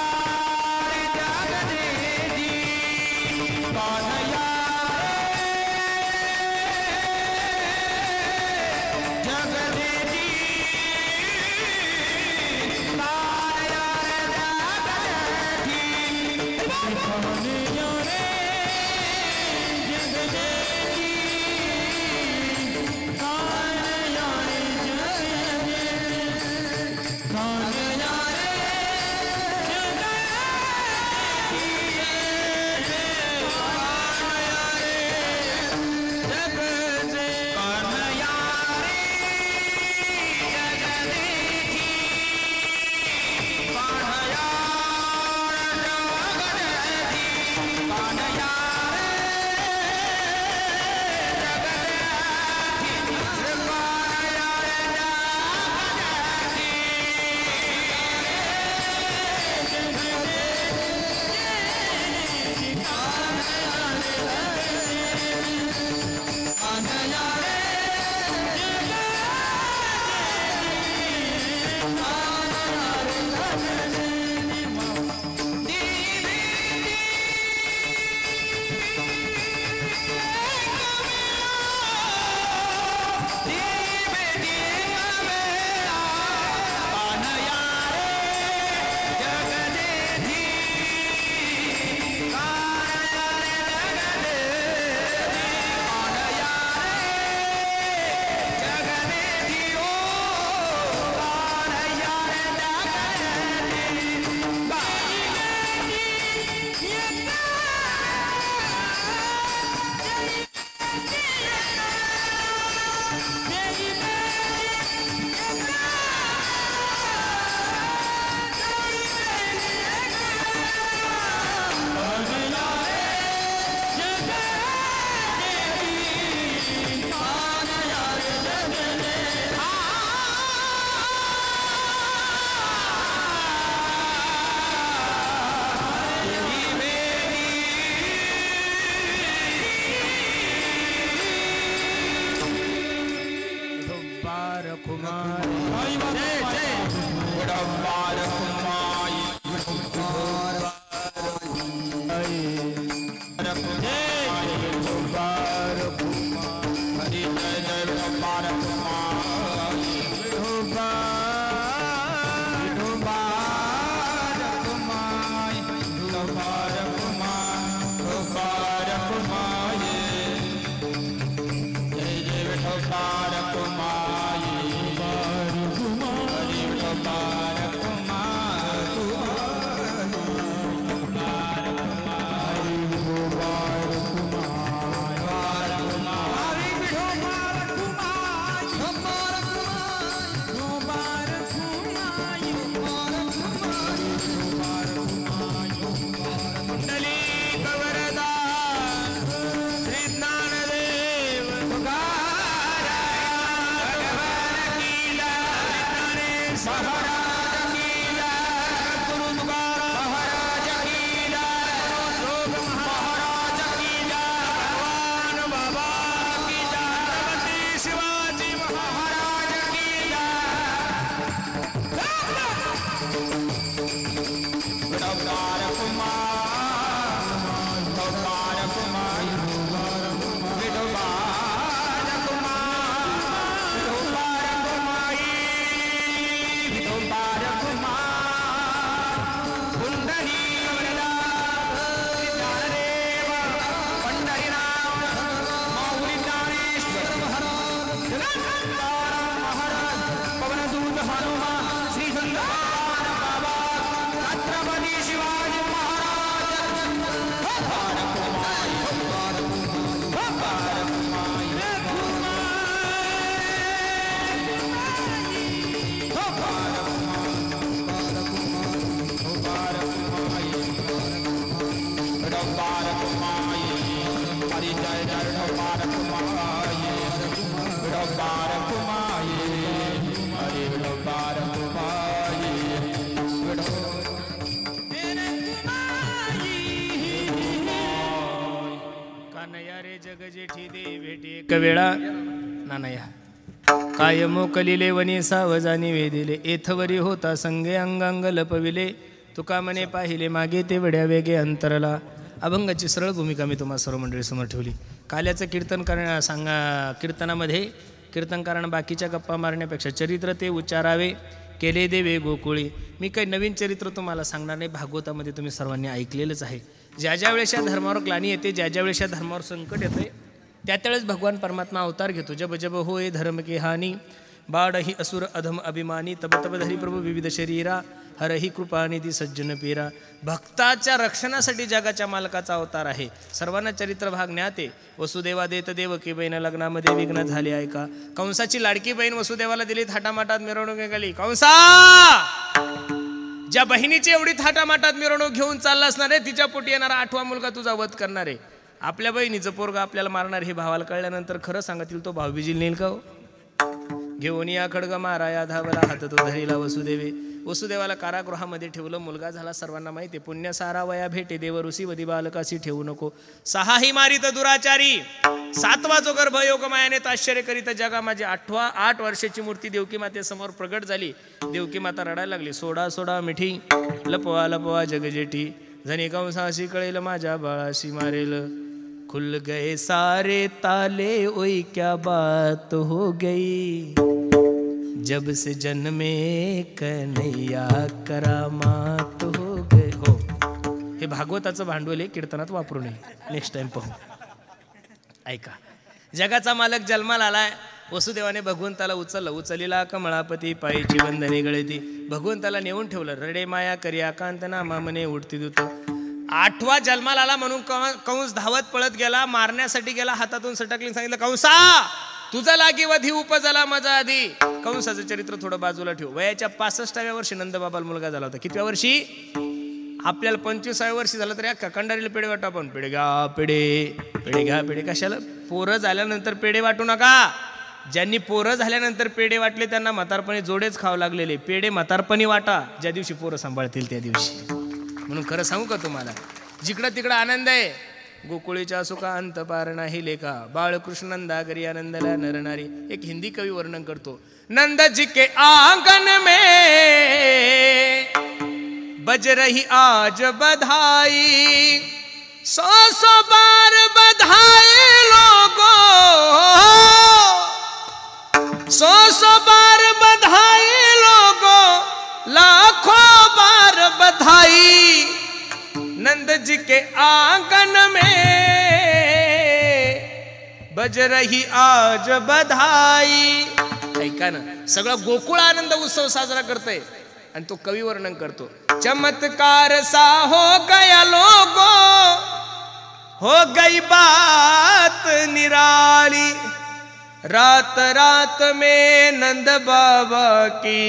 गाठी दे भेटी एक वेळा नाना या काय मोकलिले वनी सावजानी वेदिले एथवरी होता संगे अंगांग लपविले तुका मने पाहिले मागे ते वड्या वेगे अंतरला. अभंगाची सरळ भूमिका मी तुम्हा सर्व मंडळी समोर ठेवली. काल्याचं कीर्तन कीर्तनामध्ये कीर्तनकारांना बाकीच्या गप्पा मारण्यापेक्षा चरित्र ते उच्चारावे केले देवे गोकुळी. मी काही नवीन चरित्र तुम्हाला सांगणार नाही, भागवतामध्ये तुम्ही सर्वांनी ऐकलेलंच आहे. ज्या ज्या वेळेस या धर्मावर ग्लानी येते, ज्या ज्या वेळेस या धर्मावर संकट येते, त्या त्यावेळेस भगवान परमात्मा अवतार घेतो. जब जब होय धर्म की हानी बाड ही असुर अधम अभिमानी तब तब धरी प्रभू विविध शरीरा हर ही कृपा निधी सज्जन पेरा. भक्ताच्या रक्षणासाठी जगाच्या मालकाचा अवतार आहे. सर्वांना चरित्र भाग ज्ञाते. वसुदेवा देत देवकी बहीण लग्नामध्ये विघ्न झाले ऐका. कंसाची लाडकी बहीण वसुदेवाला दिली, थाटामाटात मिरवणूक निघाली. कंसा, ज्या बहिणीची एवढी थाटामाटात मिरवणूक घेऊन चालला असणार आहे, तिच्या पोटी येणारा 8वा मुलगा तुझा वध करणार आहे. आपल्या बहिणीचं पोरगा आपल्याला मारणार हे भावाला कळल्यानंतर खरं सांगतील तो भाव बिजील नेईल का हो? घेऊन या खडग मारा या धावला हात तो धरीला वसुदेवे. वसुदेवाला कारागृहामध्ये ठेवलं. मुलगा झाला सर्वांना माहिती. पुण्य सारा वया भेटे देव ऋषी वदी बालकाशी ठेवू नको. 6ही मारित दुराचारी 7वा जो गर्भयोग मायाने आश्चर्य करीत जगा माझी. 8 वर्षाची मूर्ती देवकी मातेसमोर प्रगट झाली. देवकी माता रडायला लागली. सोडा सोडा मिठी लपवा लपवा जगजेठी जणी कंसाशी कळेल माझ्या बाळाशी मारेल. खुल गए सारे ताले ओई क्या बात हो गई जब से जन्मे कन्हैया करामात हो गए. हो, हे भागवताचं भांडवल आहे, कीर्तनात वापरू नये. नेक्स्ट टाइम पाहू. ऐका, जगाचा मालक जन्माला आलाय. वसुदेवाने भगवंताला उचललेला कमळापती पायीची बंधने गळती. भगवंताला नेऊन ठेवलं. रडे माया करिया कांत नामा मने उठती दूत. 8वा जन्माला आला म्हणून कंस धावत पळत गेला, मारण्यासाठी गेला. हातातून सटकली. सांगितलं, कंसा तुझा लागी वधी उपजला माझा आधी. कंसाचं चरित्र थोडं बाजूला ठेव. वयाच्या 65व्या वर्षी नंदबाबाला मुलगा झाला होता. कितव्या वर्षी? आपल्याला 25व्या वर्षी झालं तरी अख्खा कंडारीला पेढे वाटू आपण. पेढे घ्या पेढे, पेढे घ्या पेढे. कशाला? पोरं झाल्यानंतर पेढे वाटू नका. ज्यांनी पोरं झाल्यानंतर पेढे वाटले त्यांना म्हातारपणी जोडेच खावं लागलेले. पेढे म्हातारपणी वाटा ज्या दिवशी पोरं सांभाळतील त्या दिवशी. म्हणून खरं सांगू का तुम्हाला, जिकडं तिकडं आनंद आहे. गोकुळीच्या सुखा अंत पार नाही लेखा. बाळकृष्ण नंदागरी आनंदला नरनारी. एक हिंदी कवी वर्णन करतो. नंद जी के आंगन में बज रही आज बधाई 100 बार बधाई लोगों 100 बार बधाई लोगों लाखों बार बधाई नंद जी के आंगन में बज रही आज बधाई. ऐका ना, सगळा गोकुळ आनंद उत्सव साजरा करतोय आणि तो कवी वर्णन करतो. चमत्कार सा हो गया लोगो हो गई बात निराली रात रात में नंद बाबा की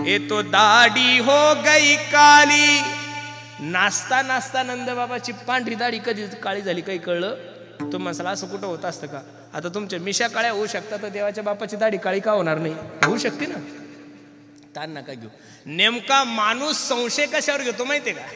ये तो दाढी हो गई काली. नाचता नाचता नंद बाबाची पांढरी दाढी कधी काळी झाली काही कळलं? तो मसाला असं कुठं होत असतं का? आता तुमच्या मिशा काळ्या होऊ शकतात तर देवाच्या बापाची दाढी काळी का होणार नाही? होऊ शकते ना. ताण नका घेऊ. नेमका माणूस संशय कशावर घेतो माहितीये का?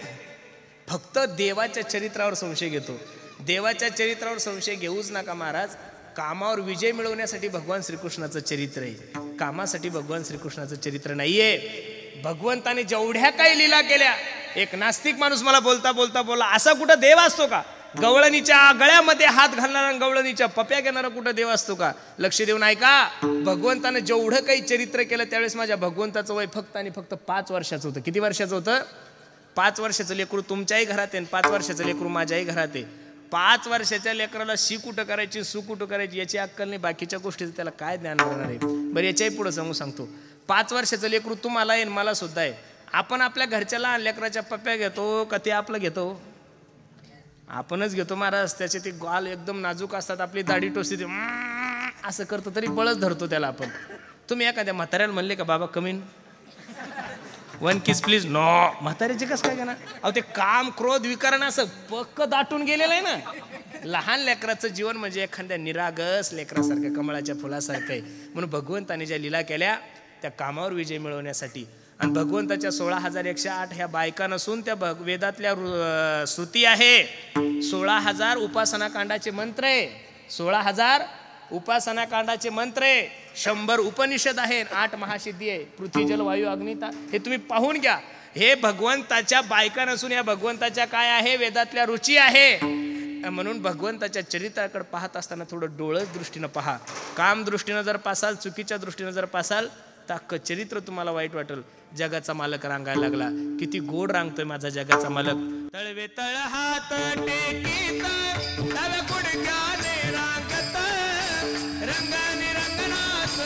फक्त देवाच्या चरित्रावर संशय घेतो. देवाच्या चरित्रावर संशय घेऊच नका महाराज. कामावर विजय मिळवण्यासाठी भगवान श्रीकृष्णाचं चरित्र आहे, कामासाठी भगवान श्रीकृष्णाचं चरित्र नाहीये. भगवंताने जेवढ्या काही लीला केल्या, एक नास्तिक माणूस मला बोलता बोलता बोलला, असा कुठं देव असतो का? गवळणीच्या गळ्यामध्ये हात घालणारा, गवळणीच्या पप्या घेणारा कुठं देव असतो का? लक्ष देऊन ऐका. भगवंतानं जेवढं काही चरित्र केलं त्यावेळेस माझ्या भगवंताचं वय फक्त आणि फक्त 5 वर्षाचं होतं. किती वर्षाचं होतं? 5 वर्षाचं लेकरू तुमच्याही घरात आहे, 5 वर्षाचं लेकरू माझ्याही घरात आहे. 5 वर्षाच्या लेकराला शी कुठं करायची, सू कुठं करायची याची अक्कल नाही, बाकीच्या गोष्टीचं त्याला काय ज्ञान राहणार आहे? बरं, याच्याही पुढं सांगतो. 5 वर्षाचं लेकरू तुम्हाला आहे, मला सुद्धा आहे. आपण आपल्या घरच्या लहान लेकराच्या पप्प्या घेतो का ते आपलं घेतो? आपणच घेतो महाराज. त्याचे ते गाल एकदम नाजूक असतात, आपली दाढी टोचते, ते असं करतो तरी बळच धरतो त्याला आपण. तुम्ही एखाद्या म्हाताऱ्याला म्हणले का बाबा कमीन 1 किस प्लीज? नो. म्हाताऱ्याचे कसं काय घेणार? अहो ते काम क्रोध विकारण असं पक्क दाटून गेलेलं आहे ना. लहान लेकराचं जीवन म्हणजे एखाद्या निरागस लेकरासारखं, कमळाच्या फुलासारखं आहे. म्हणून भगवंताने ज्या लीला केल्या त्या कामावर विजय मिळवण्यासाठी. आणि भगवंताच्या 16,108 ह्या बायका नसून त्या वेदातल्या श्रुती आहे. 16,000 उपासना कांडाचे मंत्र आहे. 16,000 उपासना कांडाचे मंत्र आहे. 100 उपनिषद आहे. 8 महासिद्धी आहे. पृथ्वी जल वायू अग्निता. हे तुम्ही पाहून घ्या. हे भगवंताच्या बायका नसून या भगवंताच्या काय आहे, वेदातल्या रुची आहे. म्हणून भगवंताच्या चरित्राकडे पाहत असताना थोडं डोळस दृष्टीनं पहा. काम दृष्टीनं जर पासाल, चुकीच्या दृष्टीनं जर पासाल तर अख्खं चरित्र तुम्हाला वाईट वाटेल. जगाचा मालक रांगायला लागला. किती गोड रांगतोय माझा जगाचा मालक. तळवे तळ हात टेकीत तळ गुडघ्याने रांगत रंगाने रंगनाथ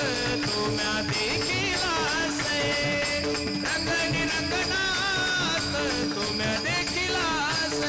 तुम्हा देखीलास रंगाने रंगनाथ तुम्हा देखीलास.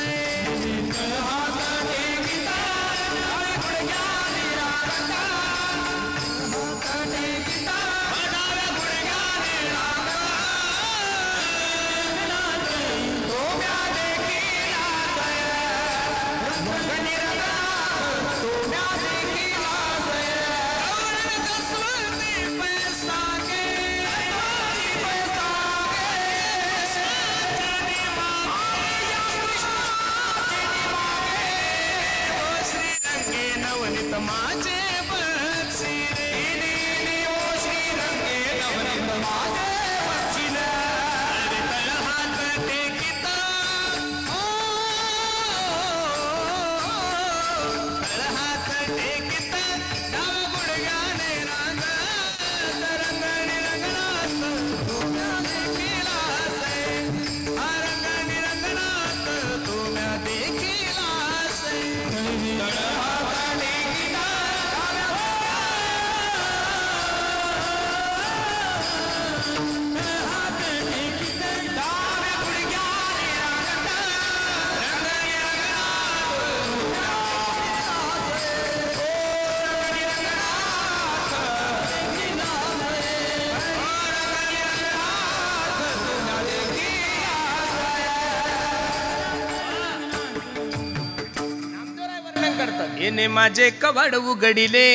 येने माझे कवाड उघडिले,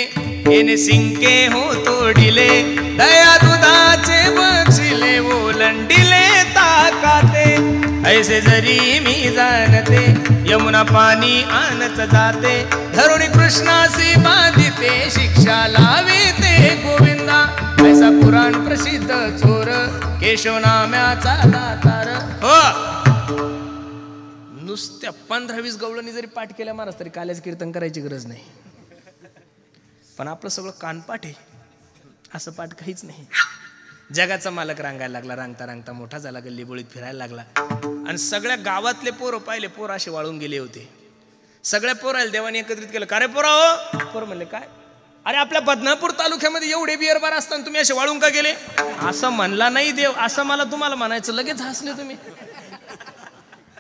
येने सिंके हो तोडिले, दया दुधाचे बक्षिले ओलंडिले ताकाते. ऐसे जरी मी जाणते यमुना पाणी आणत जाते, धरुणी कृष्णासी बांधिते शिक्षा लाविते गोविंदा. ऐसा पुराण प्रसिद्ध चोर केशव नाम्याचा दातार. हो, नुसत्या 15-20 गवळणी जरी पाठ केल्या महाराज तरी काल्याचं कीर्तन करायची गरज नाही. पण आपलं सगळं कानपाठ आहे, असं पाठ काहीच नाही. जगाचा मालक रांगायला लागला. रांगता रांगता मोठा झाला, गल्ली बोळीत फिरायला लागला. आणि सगळ्या गावातले पोरं पाहिले, पोरं असे वाळून गेले होते. सगळ्या पोराला देवाने एकत्रित केलं. का रे पोरा हो? पोरं म्हणले काय, अरे आपल्या बदनापूर तालुक्यामध्ये एवढे बिअर बार असताना तुम्ही असे वाळून का गेले? असं म्हणला नाही देव, असं मला तुम्हाला म्हणायचं. लगेच हसले तुम्ही.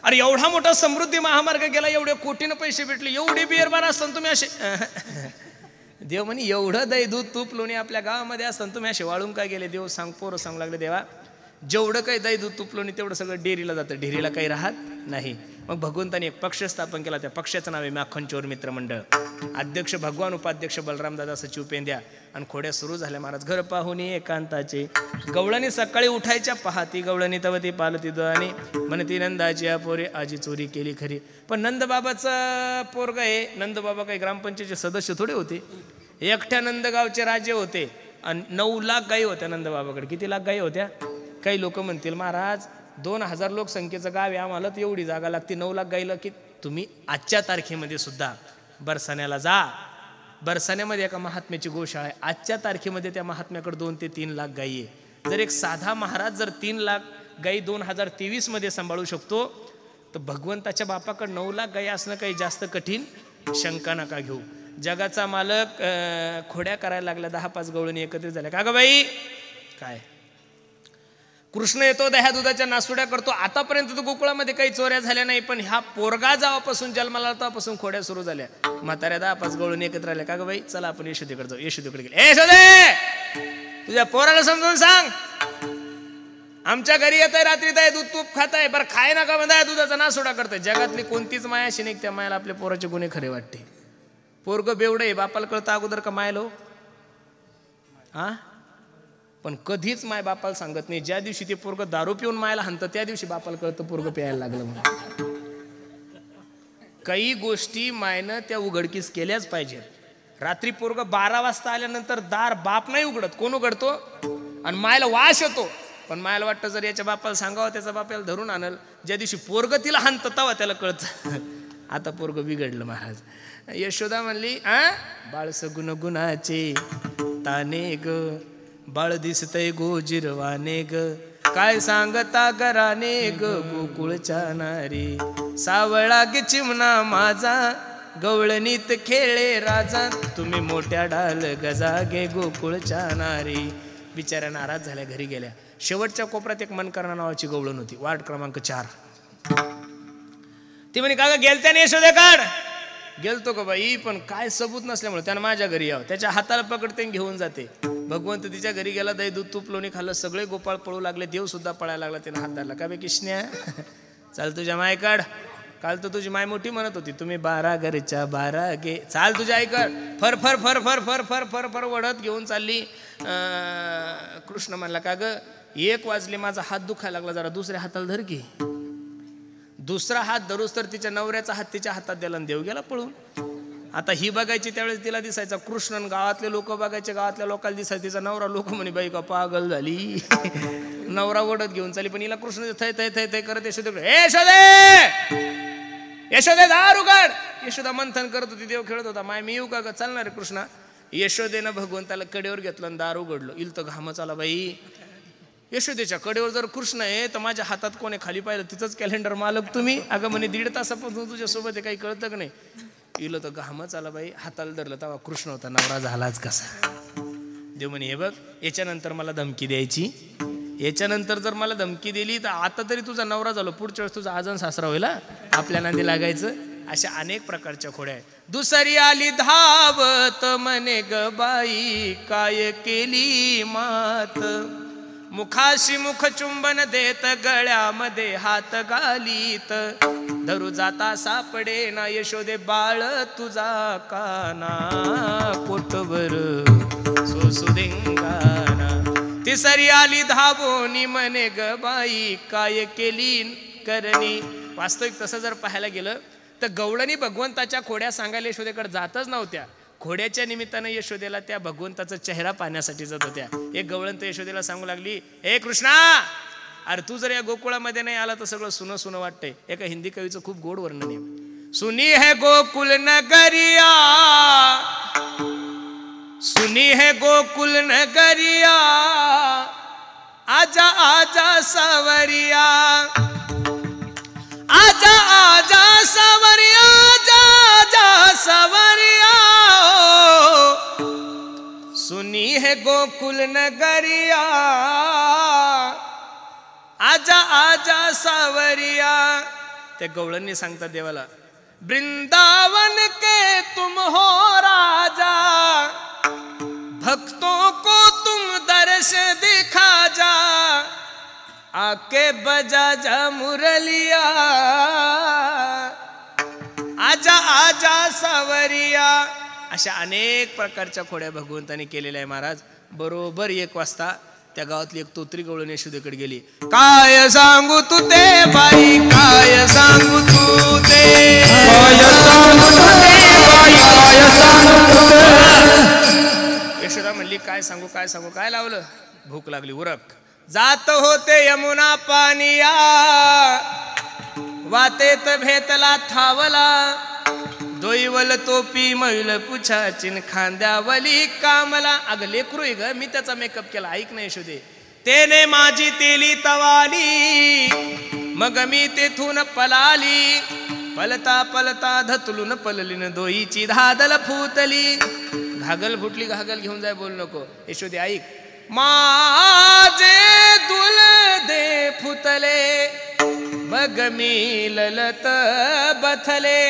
अरे एवढा मोठा समृद्धी महामार्ग गेला, एवढे कोटीनं पैसे भेटले, एवढे बिअर बार असताना तुम्ही असे. देव म्हणे एवढं दही दूध तूप लोणी आपल्या गावामध्ये असताना तुम्ही असे वाळून का गेले? देव पोरं सांगू लागले, देवा जेवढं काही दही दूध तूप लोणी तेवढं सगळं डेअरीला जातं, डेअरीला काही राहत नाही. मग भगवंताने एक पक्ष स्थापन केला. त्या पक्षाचं नाव आहे माखन चोर मित्र मंडळ. अध्यक्ष भगवान, उपाध्यक्ष बलराम दादा, सचिव पेंद्या. आणि खोड्या सुरू झाल्या महाराज. घर पाहुणी एकांताचे, गवळणी सकाळी उठायच्या पहाती, गवळणी तवती पालती आणि म्हणती नंदाची पोरे आजी चोरी केली खरी. पण नंदबाबाचं पोरग आहे. नंदबाबा काही ग्रामपंचायतीचे सदस्य थोडे होते, एकट्या नंदगावचे राजे होते. आणि 9 लाख गायी होत्या नंदबाबाकडे. किती लाख गायी होत्या? काही लोक म्हणतील महाराज 2000 लोकसंख्येचं गाव आहे, आम्हाला तर एवढी जागा लागते, 9 लाख गायीला. की तुम्ही आजच्या तारखेमध्ये सुद्धा बरसाण्याला जा, बरसाण्यामध्ये एका महात्म्याची गोशाळा आहे. आजच्या तारखेमध्ये त्या महात्म्याकडे 2 ते 3 लाख गायी आहे. जर एक साधा महाराज जर 3 लाख गायी 2023 मध्ये सांभाळू शकतो, तर भगवंताच्या बापाकडे 9 लाख गायी असणं काही जास्त कठीण शंका नका घेऊ. जगाचा मालक खोड्या करायला लागला. 10-5 गवळणी एकत्रित झाल्या. का ग बाई काय? कृष्ण येतो, दह्या दुधाच्या नासुड्या करतो. आतापर्यंत तर गोकुळामध्ये काही चोऱ्या झाल्या नाही, पण ह्या पोरगा जेव्हापासून जन्माला आला तेव्हापासून खोड्या सुरू झाल्या. म्हाताऱ्या 10-5 गवळणी एकत्र आल्या. का ग बाई चला आपण यशोदेकडे जाऊ. यशोदेकडे गेले. यशोदे तुझ्या पोराला समजून सांग, आमच्या घरी येत आहे, रात्रीत आहे, दूध तूप खात आहे, बरं खाय नका म्हणताय, दुधाचा नासुडा करताय. जगातली कोणतीच माया अशी नाही त्या मायाला आपल्या पोराचे गुन्हे खरे वाटते. पोरग बेवडं आहे, बापाला कळतं अगोदर का मायलो? हा पण कधीच माय बापाला सांगत नाही. ज्या दिवशी ते पोरग दारू पिऊन मायला हाणतं त्या दिवशी बापाला कळतं पोरग प्यायला लागलं म्हणून. काही गोष्टी मायनं त्या उघडकीस केल्याच पाहिजेत. रात्री पोरग 12 वाजता आल्यानंतर दार बाप नाही उघडत, कोण उघडतो? आणि मायला वास येतो. पण मायला वाटतं जर याच्या बापाला सांगावं त्याचा बाप याला धरून आणल. ज्या दिवशी पोरग तिला हाणतं तेव्हा त्याला कळतं आता पोरग बिघडलं. महाराज यशोदा म्हणली बाळ सगुण गुणाचे ताने ग, बाळ दिसतय गोजिरवाने ग, काय सांगता घराने ग गोकुळच्या नारी. सावळा गे चिमणा माझा गवळणीत खेळे राजा, तुम्ही मोठ्या डाल गजा गे गोकुळच्या नारी. बिचाऱ्या नाराज झाल्या, घरी गेल्या. शेवटच्या कोपऱ्यात एक मनकर्णा नावाची गवळण होती, वार्ड क्रमांक 4. ती म्हणे का गेलत्या नाही यशोदे काढ. गेलतो का बाई, पण काय सबूत नसल्यामुळे त्यानं माझ्या घरी यावं. त्याच्या हाताला पकडते घेऊन जाते. भगवंत तिच्या घरी गेला, दही दूध तूप लोणी खाल्लं, सगळे गोपाळ पळू लागले, देव सुद्धा पळायला लागला. त्यानं हात धरला. का बे किशन्या चाल तुझ्या माय काढ. काल तर तुझी माय मोठी म्हणत होती तुम्ही 12 घरच्या 12 गे, चाल तुझ्या आई कर. फर फर फर फर फर फर फर फर वडत घेऊन चालली. कृष्ण म्हणला का ग 1 वाजले, माझा हात दुखायला लागला, जरा दुसऱ्या हाताला धर की. दुसरा हात धरूस तर तिच्या नवऱ्याचा हात तिच्या हातात दिला आणि देव गेला पळून. आता ही बघायची त्यावेळेस तिला दिसायचा कृष्ण, गावातले लोक बघायचे, गावातल्या लोकांना दिसायचं तिचा नवरा. लोक म्हणे बाई का पागल झाली नवरा ओढत घेऊन चालली. पण हिला कृष्ण थय थय थय थय करत यशोदे दार उघड. यशोदा मंथन करत होती, देव खेळत होता. माय मी येऊ का चालणार रे कृष्णा. यशोदेनं भगवंताला कडेवर घेतलं आणि दार उघडलं. इल तर घामच आला बाई. यशोदेच्या कडेवर जर कृष्ण आहे तर माझ्या हातात कोणी खाली पाहिलं तिथंच कॅलेंडर मालक तुम्ही. अगं म्हणे 1.5 तासापासून तुझ्या सोबत आहे, काही कळतं का नाही. इलं तर घामच आला बाई. हाताला धरलं तेव्हा कृष्ण होता. नवरा झालाच कसा. देव म्हणे हे बघ, याच्यानंतर मला धमकी द्यायची, याच्यानंतर जर मला धमकी दिली तर आता तरी तुझा नवरा झालो, पुढच्या वेळेस तुझा आजन सासरा होईल, आपल्या नांदी लागायचं. अशा अनेक प्रकारच्या खोड्या आहेत. दुसरी आली धावत म्हणे ग बाई काय केली मात, मुखाशी मुख चुंबन देत गळ्यामध्ये हात घालीत, धरू जाता सापडे ना यशोदे बाळ तुझा काना, पोटभर सोसू देंगाना. तिसरी आली धावोनी म्हणे ग बाई काय केली करणी. वास्तविक तसं जर पाहायला गेलं तर गवळणी भगवंताच्या खोड्या सांगायला यशोदेकडे जातच नव्हत्या. खोड्याच्या निमित्तानं यशोदेला त्या भगवंताचा चेहरा पाहण्यासाठी जात होत्या. एक गवळण तर यशोदेला सांगू लागली, ए कृष्णा, अरे तू जर या गोकुळामध्ये नाही आला तर सगळं सुनं सुनं वाटतंय. एका हिंदी कवीचं खूप गोड वर्णन आहे. सुनी है गोकुल नगरिया, सुनी है गोकुल नगरिया, आजा आजा सावरिया, आजा आजा सावरिया, आजा आजा सावरिया. सुनी है गोकुल नगरिया, आजा आजा सावरिया. त्या गवळणी सांगतात देवाला, वृंदावन के तुम हो राजा, भक्तों को तुम दर्श दिखा जा, आके बजा जा मुरलिया, आजा आजा सावरिया. अशा अनेक प्रकारच्या खोड्या भगवंताने केलेल्या आहे. महाराज बरोबर 1 वाजता त्या गावातली एक तोत्री गवळण यशोदेकडे गेली. काय सांगू तू ते बाई, काय सांगू तू ते, काय सांगू तू ते बाई, काय सांगू तू. यशोदा म्हणली काय सांगू काय सांगू, काय लावलं, भूक लागली उरक. जात होते यमुना पानिया, वातेत भेटला थावला, दोईवल तोपी मैल पुछाचिन खांद्यावली कामला. अगं लेकरू आहे ग, मी त्याचा मेकअप केला, ऐक नाही यशोदे. तेने माझी तेली तवाली, मग मी तेथून पलाली, पलता पलता धतलून पललीन दोईची धादल फुटली. घागल फुटली, घागल घेऊन जाय, बोल नको. यशोदे ऐक, माझे दुल दे फुटले, बग मी ललत बथले,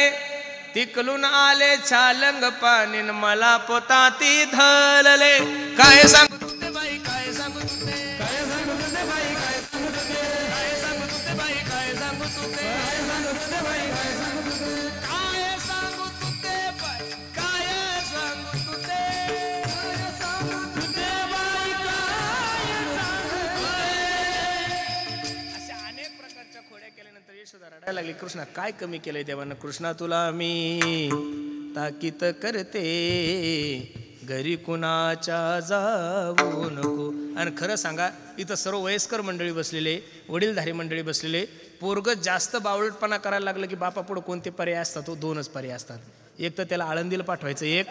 तिकलून आले छालंग पाणीन मला पोताती धलले. काय सांगू तुझे बाई, काय सांगू तुझे, काय सांगू तुझे बाई, काय सांगू तुझे, काय सांगू तुझे बाई, काय सांगू तुझे, काय सांगू तुझे बाई, काय सांगू तुझे, काय सांगू तुझे बाई, काय सांगू तुझे, काय सांगू तुझे बाई, काय रडायला लागली, कृष्णा काय कमी केलंय देवानं? कृष्णा तुला मी ताकीत करते, घरी कुणाच्या जाऊ नको. आणि खरं सांगा, इथं सर्व वयस्कर मंडळी बसलेले, वडीलधारी मंडळी बसलेले, पोरग जास्त बावळटपणा करायला लागलं की बापा पुढं कोणते पर्याय असतात? तो दोनच पर्याय असतात. एक तर त्याला आळंदीला पाठवायचं, एक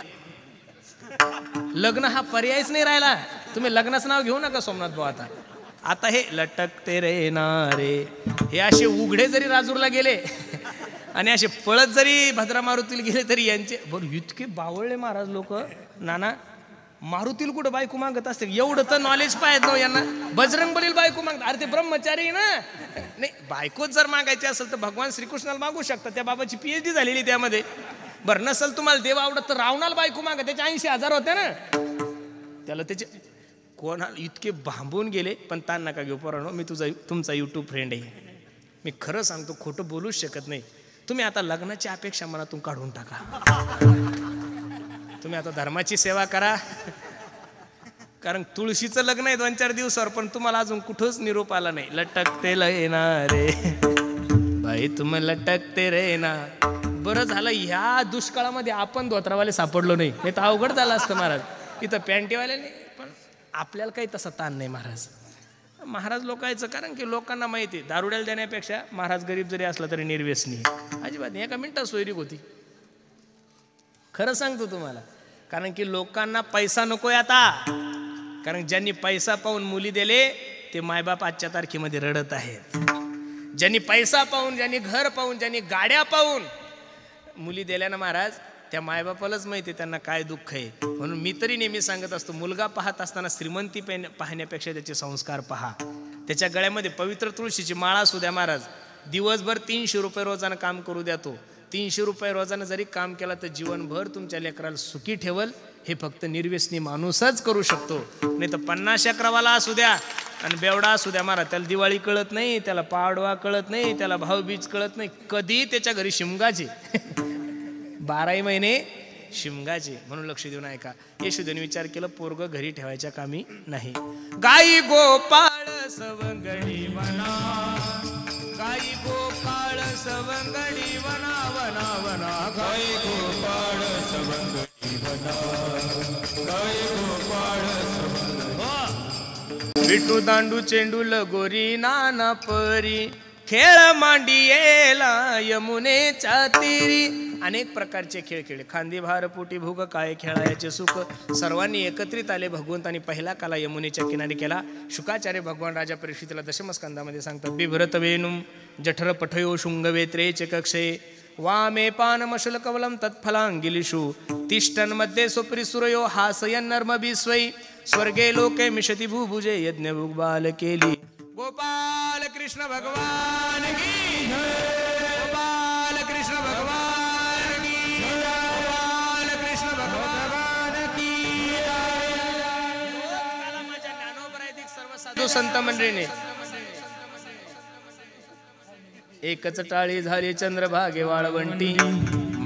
लग्न. हा पर्यायच नाही राहिला. तुम्ही लग्नाचं नाव घेऊ नका सोमनाथ भाऊ. आता हे लटकते रे नारे, हे असे उघडे जरी राजूरला गेले आणि असे पळत जरी भद्रा मारुतीला गेले तरी यांचे बरं इतके बावळले महाराज लोक. नाना मारुतीला कुठं बायको मागत असते? एवढं तर नॉलेज पाहिजे ना यांना. बजरंग बलीला बायको मागत, अरे ते ब्रह्मचारी ना. नाही, बायकोच जर मागायची असेल तर भगवान श्रीकृष्णाला मागू शकता, त्या बाबाची PhD झालेली त्यामध्ये. बरं नसेल तुम्हाला देव आवडत तर रावणाला बायको मागा, त्याचे 80,000 होते ना. त्याला त्याचे कोणाला इतके भांबून गेले. पण ताण नका घेऊ पोरांनो, मी तुमचा YouTube फ्रेंड आहे. मी खरं सांगतो, खोटं बोलूच शकत नाही. तुम्ही आता लग्नाची अपेक्षा मनातून काढून टाका. तुम्ही आता धर्माची सेवा करा. कारण तुळशीचं लग्न आहे 2-4 दिवसावर, पण तुम्हाला अजून कुठंच निरोप आला नाही. लटकते ना रे बाई, तुम्ही लटकते रे ना. बरं झालं ह्या दुष्काळामध्ये आपण धोत्रावाले सापडलो नाही, नाही तर अवघड झालं असतं महाराज. इथं पॅन्टीवाले नाही, पण आपल्याला काही तसा ताण नाही महाराज. महाराज लोकांचं, कारण की लोकांना माहिती आहे दारुड्याला देण्यापेक्षा महाराज गरीब जरी असला तरी निर्व्यसनी अजिबात नाही. एका मिनिटात सोयरीक होती. खरं सांगतो तुम्हाला, कारण की लोकांना पैसा नकोय आता. कारण ज्यांनी पैसा पाहून मुली दिले ते मायबाप आजच्या तारखेमध्ये रडत आहेत. ज्यांनी पैसा पाहून, ज्यांनी घर पाहून, ज्यांनी गाड्या पाहून मुली दिल्या ना महाराज, त्या मायबापालाच माहिती त्यांना काय दुःख आहे. म्हणून मी तरी नेहमी सांगत असतो, मुलगा पाहत असताना श्रीमंती पाहण्यापेक्षा त्याचे संस्कार पहा. त्याच्या गळ्यामध्ये पवित्र तुळशीची माळा असू द्या महाराज. दिवसभर 300 रुपये रोजानं काम करू द्या. तो 300 रुपये रोजानं जरी काम केला तर जीवनभर तुमच्या लेकराला सुखी ठेवल. हे फक्त निर्व्यसनी माणूसच करू शकतो. नाही तर 50 अकरावाला असू द्या आणि बेवडा असू द्या महाराज, त्याला दिवाळी कळत नाही, त्याला पाडवा कळत नाही, त्याला भाऊबीज कळत नाही. कधी त्याच्या घरी शिमगाचे 12 महिने शिमगाचे. म्हणून लक्ष देऊन ऐका. येशूदेवने विचार केला, पोरग घरी ठेवायच्या कामी नाही. गाई गोपाळ सवंगडी वना, गाई गोपाळ सवंगडी वना वना वना, गाई गोपाळ सवंगडी वना, गाई गोपाळ सवंगडी. विटू दांडू चेंडू लगोरी नाना परी, खेळ मांडियेला यमुनेच्या तीरी. अनेक प्रकारचे खेळ खेळले. खांदी भार पोटी भूग काय खेळायचे सुख. सर्वांनी एकत्रित आले. भगवंतांनी पहिला काला यमुनेच्या किनारी केला. शुकाचार्य भगवान राजा परीक्षितला दशमस्कंदामध्ये सांगतात, बिभ्रत वेणुम जठर पठयो शुंगवेत्रेच कक्षे, वामे पानमशल कवलम तत्फलांगिलिषु, तिष्ठन मध्ये सुपरी सुरयो हासयन नर्म बिस्वै, स्वर्गे लोके मिशति भूभुजे यज्ञ भूबाल केली. गोपाल कृष्ण भगवान की जय. गोपाल कृष्ण भगवान की जय. गोपाल कृष्ण भगवान की जय. माझ्या ज्ञानोपरायतिक सर्व साधू संत मंडळीने एकच टाळी झाली चंद्रभागे वाळवंटी,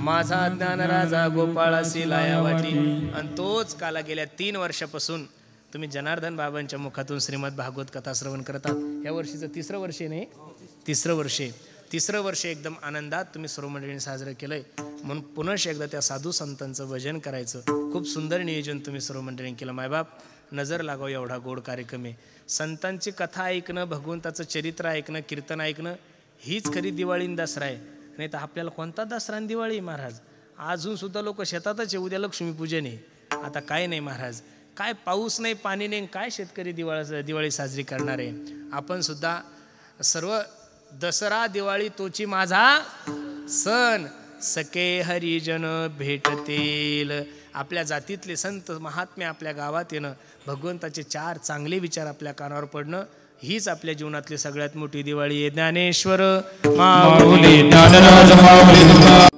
माझा ज्ञान राजा गोपाळासी लाया वाटी. आणि तोच काला गेल्या 3 वर्षापासून तुम्ही जनार्दन बाबांच्या मुखातून श्रीमद भागवत कथा श्रवण करतात. या वर्षीचं 3रं वर्ष नाही, 3रं वर्ष. 3रं वर्ष एकदम आनंदात तुम्ही सर्व मंडळींनी साजरं केलंय. म्हणून पुन्हा एकदा त्या साधू संतांचं भजन करायचं. खूप सुंदर नियोजन तुम्ही सर्व मंडळींनी केलं. मायबाप नजर लागाव एवढा गोड कार्यक्रम आहे. संतांची कथा ऐकणं, भगवंताचं चरित्र ऐकणं, कीर्तन ऐकणं, हीच खरी दिवाळी आणि दसरा आहे. नाही तर आपल्याला कोणता दसरा आणि दिवाळी महाराज? अजून सुद्धा लोक शेतातच आहे. उद्या लक्ष्मीपूजन आहे. आता काय नाही महाराज, काय पाऊस नाही, पाणी नाही, काय शेतकरी दिवाळी साजरी करणार आहे. आपण सुद्धा सर्व दसरा दिवाळी तोची माझा सण, सके हरिजन भेटतील. आपल्या जातीतले संत महात्मे आपल्या गावात येणं, भगवंताचे 4 चांगले विचार आपल्या कानावर पडणं, हीच आपल्या जीवनातली सगळ्यात मोठी दिवाळी आहे. ज्ञानेश्वर माऊली ज्ञानराज माऊली.